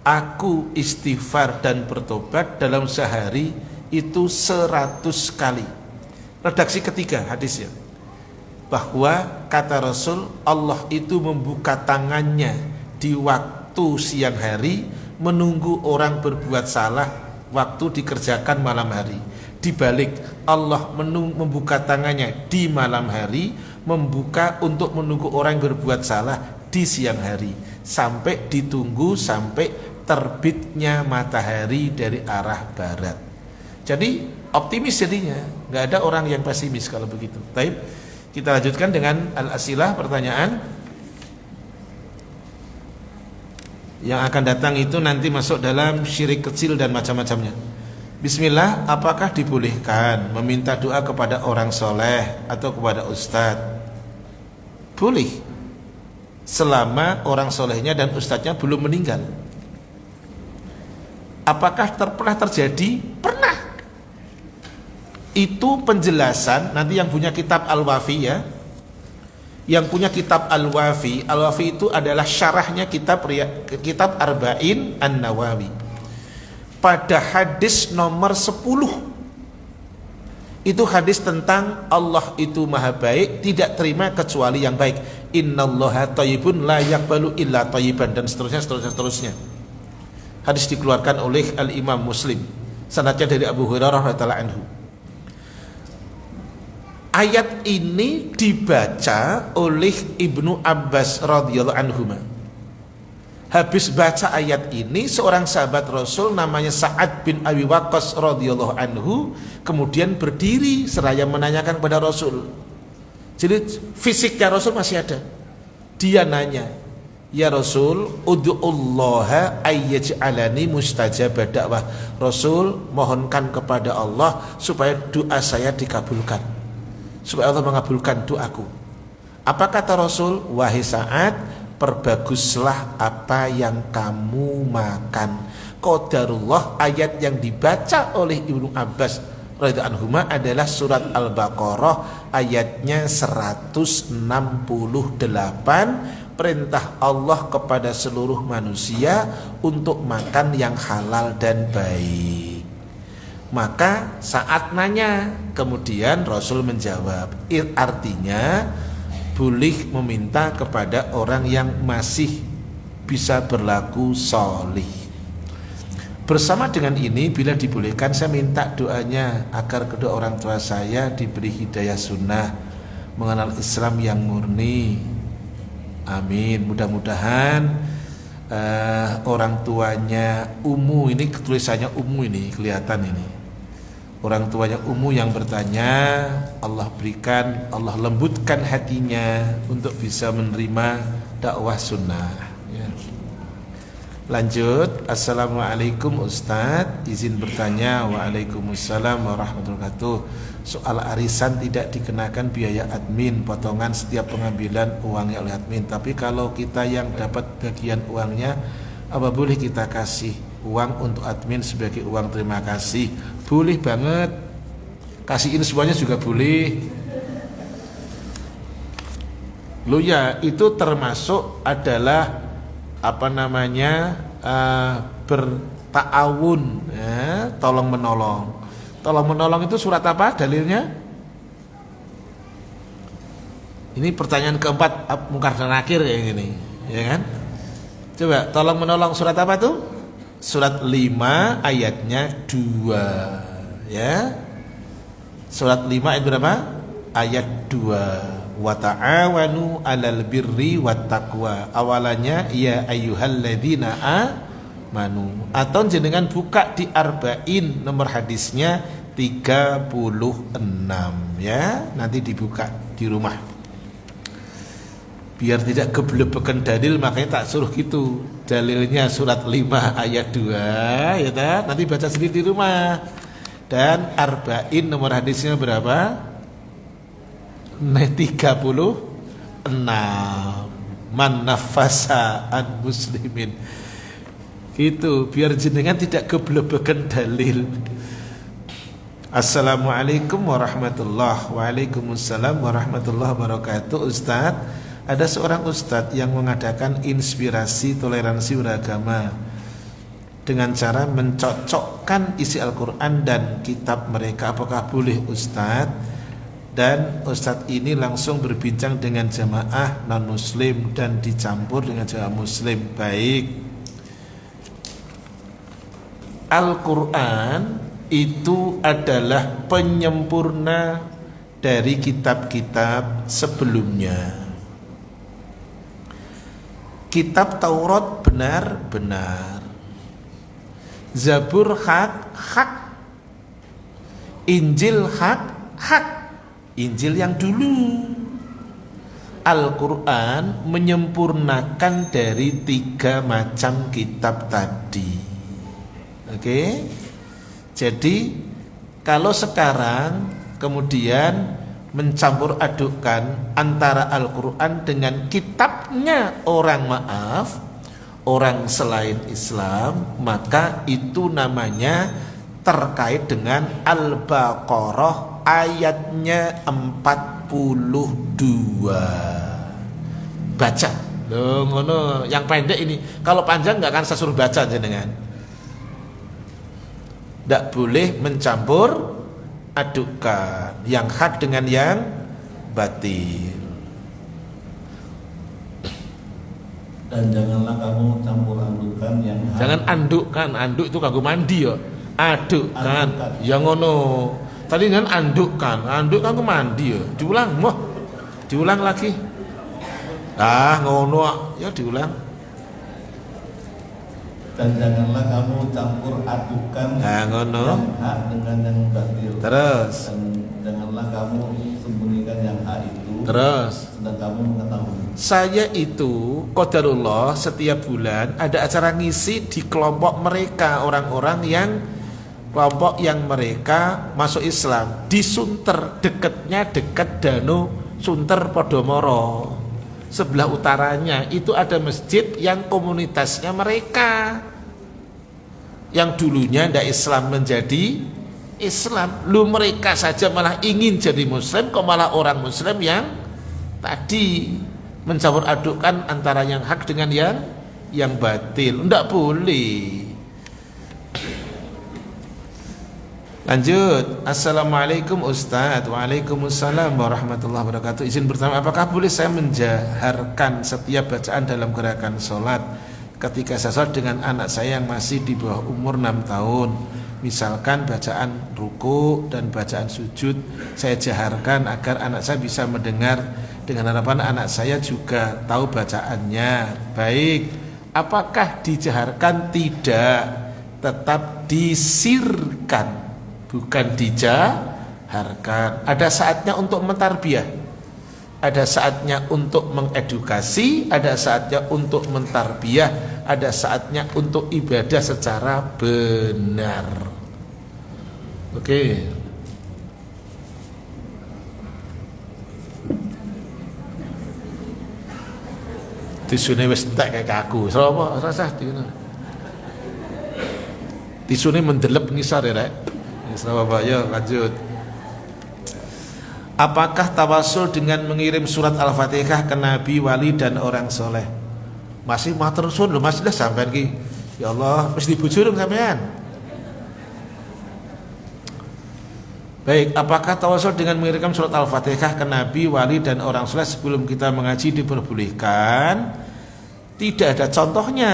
aku istighfar dan bertobat dalam sehari itu 100 kali. Redaksi ketiga hadisnya, bahwa kata Rasul, Allah itu membuka tangannya di waktu siang hari menunggu orang berbuat salah waktu dikerjakan malam hari. Dibalik, Allah membuka tangannya di malam hari membuka untuk menunggu orang yang berbuat salah di siang hari, sampai ditunggu sampai terbitnya matahari dari arah barat. Jadi optimis jadinya, nggak ada orang yang pesimis kalau begitu. Baik, kita lanjutkan dengan al-asilah, pertanyaan yang akan datang itu nanti masuk dalam syirik kecil dan macam-macamnya. Bismillah, apakah dibolehkan meminta doa kepada orang soleh atau kepada ustadz? Boleh, selama orang solehnya dan ustadznya belum meninggal. Apakah pernah terjadi? Pernah. Itu penjelasan nanti yang punya kitab Al-Wafi ya. Yang punya kitab Al-Wafi itu adalah syarahnya kitab Arba'in An-Nawawi. Pada hadis nomor 10, itu hadis tentang Allah itu maha baik, tidak terima kecuali yang baik. Innallaha thayyibun la yaqbalu illa thayyiban, dan seterusnya. Hadis dikeluarkan oleh Al-Imam Muslim, sanadnya dari Abu Hurairah radhiyallahu anhu. Ayat ini dibaca oleh Ibnu Abbas radhiyallahu anhu. Habis baca ayat ini, seorang sahabat Rasul namanya Sa'ad bin Abi Waqqas radhiyallahu anhu kemudian berdiri seraya menanyakan kepada Rasul. Jadi fisiknya Rasul masih ada. Dia nanya, "Ya Rasul, ud'ullaha ayyaj'alani mustajaba da'wah." Rasul, mohonkan kepada Allah supaya doa saya dikabulkan, supaya Allah mengabulkan doaku. Apa kata Rasul? "Wahai Sa'ad, perbaguslah apa yang kamu makan." Qadarullah ayat yang dibaca oleh Ibnu Abbas radhiyallahu anhuma adalah surat Al-Baqarah ayatnya 168, perintah Allah kepada seluruh manusia untuk makan yang halal dan baik. Maka saat nanya, kemudian Rasul menjawab, artinya boleh meminta kepada orang yang masih bisa berlaku solih. Bersama dengan ini, bila dibolehkan saya minta doanya agar kedua orang tua saya diberi hidayah sunnah, mengenal Islam yang murni. Amin. Mudah-mudahan orang tuanya Umu, ini tulisannya Umu, ini kelihatan ini. Orang tuanya Umu yang bertanya, Allah berikan, Allah lembutkan hatinya untuk bisa menerima dakwah sunnah ya. Lanjut. Assalamualaikum Ustadz, izin bertanya. Waalaikumsalam warahmatullahi wabarakatuh. Soal arisan tidak dikenakan biaya admin, potongan setiap pengambilan uangnya oleh admin. Tapi kalau kita yang dapat bagian uangnya, apa boleh kita kasih uang untuk admin sebagai uang terima kasih? Boleh banget, kasihin semuanya juga boleh. Lo ya, itu termasuk adalah apa namanya bertaawun ya, tolong menolong. Tolong menolong itu surat apa dalilnya? Ini pertanyaan keempat Munkar dan Nakir yang ini, ya kan? Coba tolong menolong surat apa tuh? Surat 5 ayatnya 2 ya. Surat 5 ayat berapa? Ayat 2. Wa ta'awanu 'alal birri wat taqwa. Awalannya ya ayyuhalladzina amanu. Atau jenengan buka di Arba'in nomor hadisnya 36 ya. Nanti dibuka di rumah. Biar tidak geblebekan dalil, makanya tak suruh gitu. Dalilnya surat 5 ayat 2 ya tak? Nanti baca sendiri di rumah. Dan Arba'in nomor hadisnya berapa? 36. Man nafasa an muslimin. Gitu, biar jenengan tidak geblebekan dalil. Assalamualaikum warahmatullahi wabarakatuh. Waalaikumsalam warahmatullahi wabarakatuh. Ustadz, ada seorang ustadz yang mengadakan inspirasi toleransi beragama dengan cara mencocokkan isi Al-Quran dan kitab mereka. Apakah boleh ustadz? Dan ustadz ini langsung berbincang dengan jamaah non-muslim dan dicampur dengan jamaah muslim. Baik, Al-Quran itu adalah penyempurna dari kitab-kitab sebelumnya. Kitab Taurat benar-benar, Zabur hak, Injil hak, Injil yang dulu. Al-Quran menyempurnakan dari 3 macam kitab tadi. Oke? Jadi kalau sekarang kemudian mencampur adukkan antara Al-Quran dengan kitabnya orang selain Islam, maka itu namanya terkait dengan Al-Baqarah ayatnya 42. Baca loh, ngono yang pendek ini. Kalau panjang nggak akan saya suruh baca jenengan. Tidak boleh mencampur adukkan yang hak dengan yang batil. Dan janganlah kamu campur adukkan yang hak. Jangan andukkan, anduk itu kanggo mandi ya. Adukkan, yang ngono. Tadi kan andukkan kanggo mandi ya. Diulang lagi. Ngono ya diulang. Dan janganlah kamu campur adukan ngono. yang hak dengan yang batil. Terus. Dan janganlah kamu sembunyikan yang hak itu. Terus. Sedang kamu mengetahui. Saya itu qadarullah setiap bulan ada acara ngisi di kelompok mereka, orang-orang yang kelompok yang mereka masuk Islam di Sunter, dekat Danau Sunter Podomoro. Sebelah utaranya itu ada masjid yang komunitasnya mereka, yang dulunya ndak Islam menjadi Islam. Lu mereka saja malah ingin jadi Muslim, kok malah orang Muslim yang tadi mencampur adukkan antara yang hak dengan yang batil. Ndak boleh. Lanjut. Assalamualaikum Ustaz. Waalaikumsalam warahmatullahi wabarakatuh. Izin bertanya, apakah boleh saya menjaharkan setiap bacaan dalam gerakan sholat ketika saya sholat dengan anak saya yang masih di bawah umur 6 tahun? Misalkan bacaan ruku dan bacaan sujud saya jaharkan agar anak saya bisa mendengar, dengan harapan anak saya juga tahu bacaannya. Baik, apakah dijaharkan? Tidak, tetap disirkan, bukan dijaharkan. Ada saatnya untuk mentarbiyah, ada saatnya untuk mengedukasi, ada saatnya untuk mentarbiyah, ada saatnya untuk ibadah secara benar. Oke. Tisune wis entek kayak aku. Sapa rasah dino. Tisune mendelep ngisar ya, Rek. Wis apa ya, lanjut. Apakah tawasul dengan mengirim surat Al-Fatihah ke nabi, wali dan orang soleh? Masih matur suwun lho, Mas, dah sampean ki. Ya Allah, wis dibujur sampean. Baik, apakah tawasul dengan mengirimkan surat Al-Fatihah ke nabi, wali dan orang soleh sebelum kita mengaji diperbolehkan? Tidak ada contohnya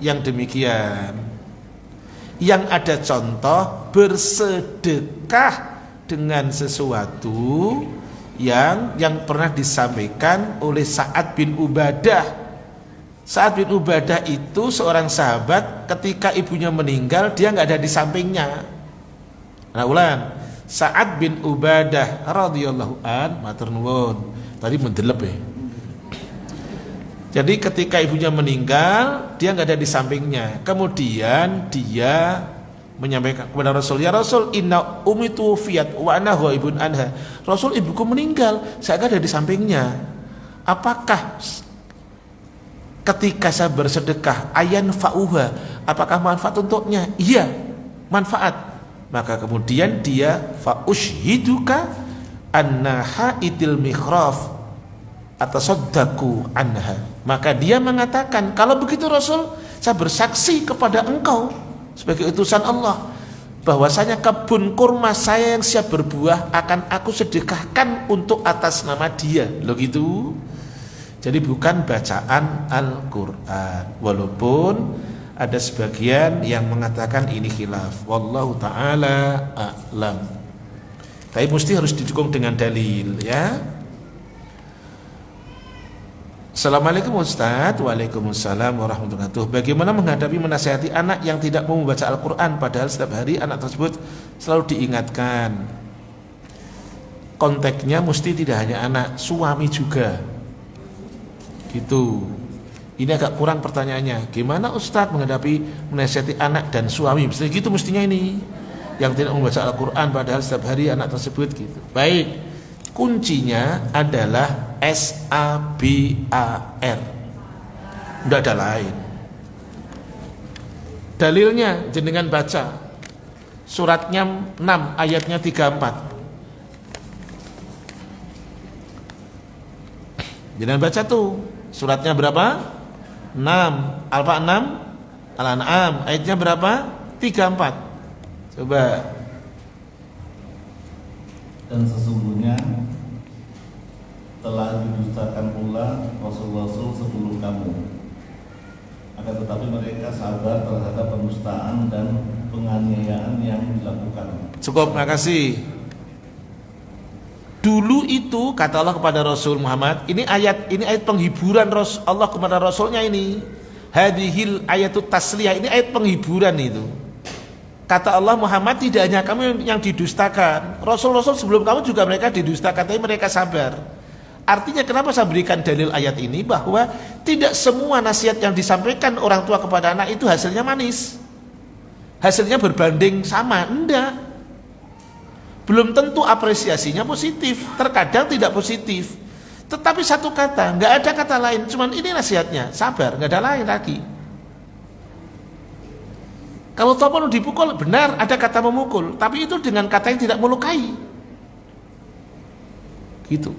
yang demikian. Yang ada contoh bersedekah dengan sesuatu yang pernah disampaikan oleh Sa'ad bin Ubadah. Sa'ad bin Ubadah itu seorang sahabat, ketika ibunya meninggal dia nggak ada di sampingnya. Nah, ulang. Sa'ad bin Ubadah radhiyallahu an, matur nuwun. Tadi mendelep ya. Jadi ketika ibunya meninggal, dia nggak ada di sampingnya. Kemudian dia menyampaikan kepada Rasul, ya Rasul, inna ummi tuwfiyat wa ana ghaibun anha. Rasul, ibuku meninggal, saya nggak ada di sampingnya. Apakah ketika saya bersedekah ayan fa'uha, apakah manfaat untuknya? Iya, manfaat. Maka kemudian dia fa'ushhiduka annaha itil mikhraf atasaddaqu anha. Maka dia mengatakan, kalau begitu Rasul, saya bersaksi kepada engkau sebagai utusan Allah bahwasanya kebun kurma saya yang siap berbuah akan aku sedekahkan untuk atas nama dia. Loh gitu. Jadi bukan bacaan Al-Quran, walaupun ada sebagian yang mengatakan ini khilaf. Wallahu ta'ala a'lam. Tapi mesti harus didukung dengan dalil, ya. Assalamualaikum Ustaz. Waalaikumsalam warahmatullahi wabarakatuh. Bagaimana menghadapi menasihati anak yang tidak mau membaca Al-Quran, padahal setiap hari anak tersebut selalu diingatkan? Konteksnya mesti tidak hanya anak, suami juga. Gitu. Ini agak kurang pertanyaannya. Gimana Ustaz menghadapi menasihati anak dan suami? Mesti gitu mestinya ini. Yang tidak membaca Al-Quran padahal setiap hari anak tersebut gitu. Baik. Kuncinya adalah SABAR. Tidak ada lain. Dalilnya jenengan baca suratnya 6 ayatnya 34. Jenengan baca tuh. Suratnya berapa? 6. Al-Fa 6 Al-An'am ayatnya berapa? 34. Coba. Dan sesungguhnya telah didustakan pula Rasul-Rasul sebelum kamu. Akan tetapi mereka sabar terhadap penustaan dan penganiayaan yang dilakukan. Cukup, makasih. Dulu itu kata Allah kepada Rasul Muhammad, ini ayat penghiburan Allah kepada Rasulnya ini. Hadhil ayatut tasliyah, ini ayat penghiburan itu. Kata Allah, Muhammad, tidak hanya kamu yang didustakan, Rasul-Rasul sebelum kamu juga mereka didustakan, tapi mereka sabar. Artinya kenapa saya berikan dalil ayat ini, bahwa tidak semua nasihat yang disampaikan orang tua kepada anak itu hasilnya manis, hasilnya berbanding sama. Enggak, belum tentu apresiasinya positif, terkadang tidak positif. Tetapi satu kata, nggak ada kata lain, cuman ini nasihatnya, sabar, nggak ada lain lagi. Kalau toh perlu dipukul, benar ada kata memukul, tapi itu dengan kata yang tidak melukai, gitu.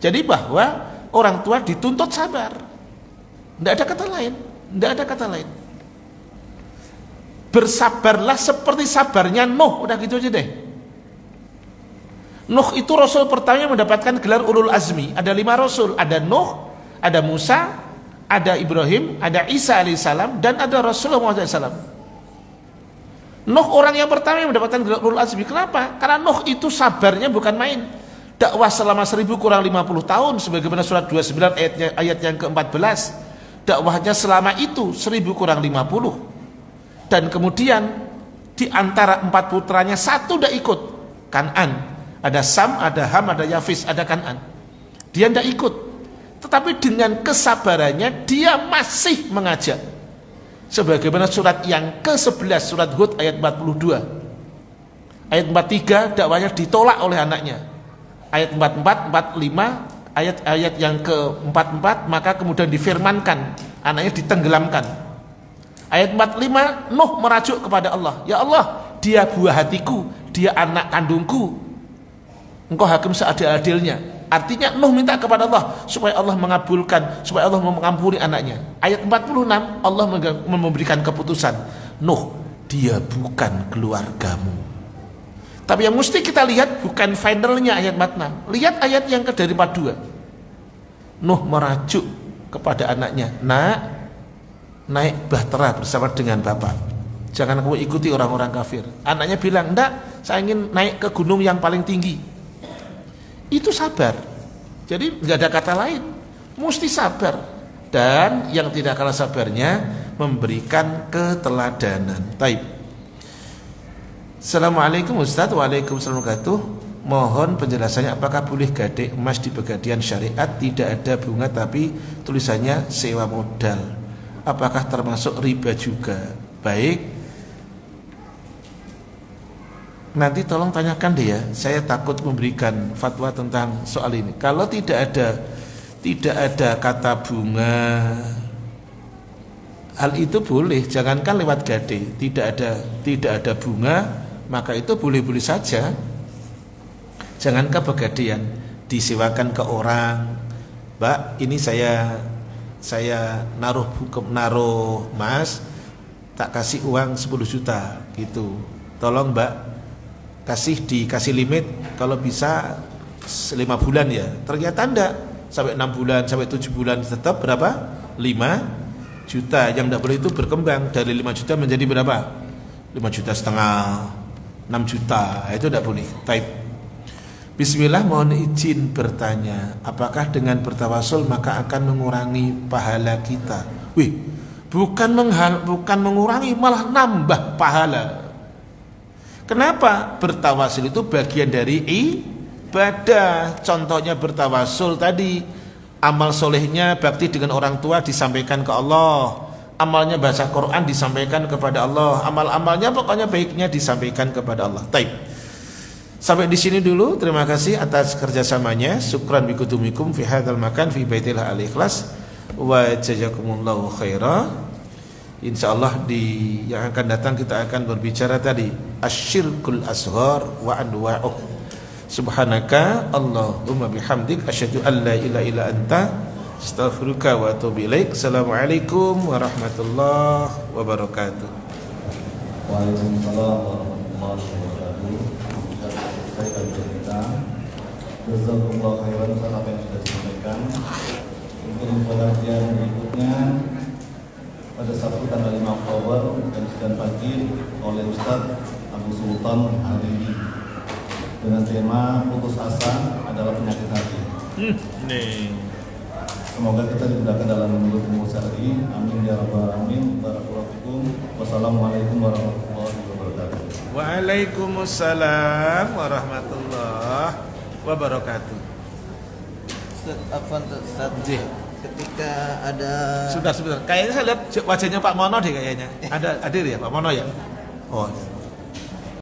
Jadi bahwa orang tua dituntut sabar, nggak ada kata lain, nggak ada kata lain. Bersabarlah seperti sabarnya Nuh, udah gitu aja deh. Nuh itu Rasul pertama yang mendapatkan gelar Ulul Azmi. Ada 5 Rasul, ada Nuh, ada Musa, ada Ibrahim, ada Isa alaihissalam, dan ada Rasulullah SAW. Nuh orang yang pertama yang mendapatkan gelar Ulul Azmi. Kenapa? Karena Nuh itu sabarnya bukan main. Dakwah selama 1000 kurang 50 tahun, sebagaimana surat 29 ayat yang ke-14. Dakwahnya selama itu 1000 kurang 50. Dan kemudian di antara 4 putranya 1 udah ikut, Kan'an. Ada Sam, ada Ham, ada Yafis, ada Kan'an. Dia tidak ikut, tetapi dengan kesabarannya dia masih mengajak. Sebagaimana surat yang ke-11, surat Hud ayat 42. Ayat 43 dakwahnya ditolak oleh anaknya. Ayat 44, 45, ayat yang ke-44, maka kemudian difirmankan, anaknya ditenggelamkan. Ayat 45, Nuh merajuk kepada Allah, ya Allah, dia buah hatiku, dia anak kandungku, Engkau hakim seadil-adilnya. Artinya Nuh minta kepada Allah supaya Allah mengabulkan, supaya Allah mengampuni anaknya. Ayat 46, Allah memberikan keputusan, Nuh, dia bukan keluargamu. Tapi yang mesti kita lihat bukan finalnya ayat 46. Lihat ayat yang ke dari 42. Nuh merajuk kepada anaknya, nak, naik bahtera bersama dengan bapak, jangan kamu ikuti orang-orang kafir. Anaknya bilang, enggak, saya ingin naik ke gunung yang paling tinggi. Itu sabar. Jadi nggak ada kata lain, mesti sabar. Dan yang tidak kalah sabarnya memberikan keteladanan. Taib. Assalamualaikum Ustaz. Waalaikumsalam warahmatullahi wabarakatuh. Mohon penjelasannya, apakah boleh gadai emas di Pegadaian Syariat tidak ada bunga tapi tulisannya sewa modal? Apakah termasuk riba juga? Baik, nanti tolong tanyakan dia, saya takut memberikan fatwa tentang soal ini. Kalau tidak ada kata bunga, hal itu boleh. Jangankan lewat gade, tidak ada bunga, maka itu boleh-boleh saja. Jangan ke Pegadaian, disewakan ke orang, Mbak, ini saya naruh emas, tak kasih uang 10 juta gitu, tolong Mbak dikasih limit kalau bisa 5 bulan ya. Ternyata enggak, sampai 6 bulan, sampai 7 bulan, tetap berapa? 5 juta. Yang enggak boleh itu berkembang dari 5 juta menjadi berapa? 5,5 juta, 6 juta, itu enggak boleh. Taib. Bismillah, mohon izin bertanya, apakah dengan bertawasul maka akan mengurangi pahala kita? Wih, bukan mengurangi, malah nambah pahala. Kenapa? Bertawasul itu bagian dari ibadah. Contohnya bertawasul tadi, amal solehnya bakti dengan orang tua disampaikan ke Allah, amalnya baca Quran disampaikan kepada Allah, amal-amalnya pokoknya baiknya disampaikan kepada Allah. Taib. Sampai di sini dulu. Terima kasih atas kerjasamanya. Syukran bikutumikum fi hadzal makan fi baitillah al-ikhlas wa jazakumullahu khaira. Insyaallah di yang akan datang kita akan berbicara tadi asyirkul asghar wa anwa'uh. Subhanaka Allahumma bihamdik asyhadu an la ilaha illa anta astaghfiruka wa atubu ilaik. Assalamualaikum warahmatullahi wabarakatuh. Waalaikumsalam warahmatullahi wabarakatuh. Saya akan bercerita. Jazakumullah khairan atas apa yang sudah disampaikan. Untuk pengajian berikutnya pada Sabtu tanggal 5 Oktober jam 9 pagi oleh Ustaz Abu Sultan Al-Ridi dengan tema putus asa adalah penyakit hati. Semoga kita dimudahkan dalam menuntut ilmu syar'i. Amin ya rabbal alamin. Barakallahu fikum. Wassalamualaikum warahmatullahi wabarakatuh. Waalaikumsalam warahmatullahi wabarakatuh. Ustaz, Afwan Ustaz. Ji. Ketika ada Sudah sebentar. Kayaknya saya lihat wajahnya Pak Mono deh kayaknya. Ada hadir ya Pak Mono ya? Oh,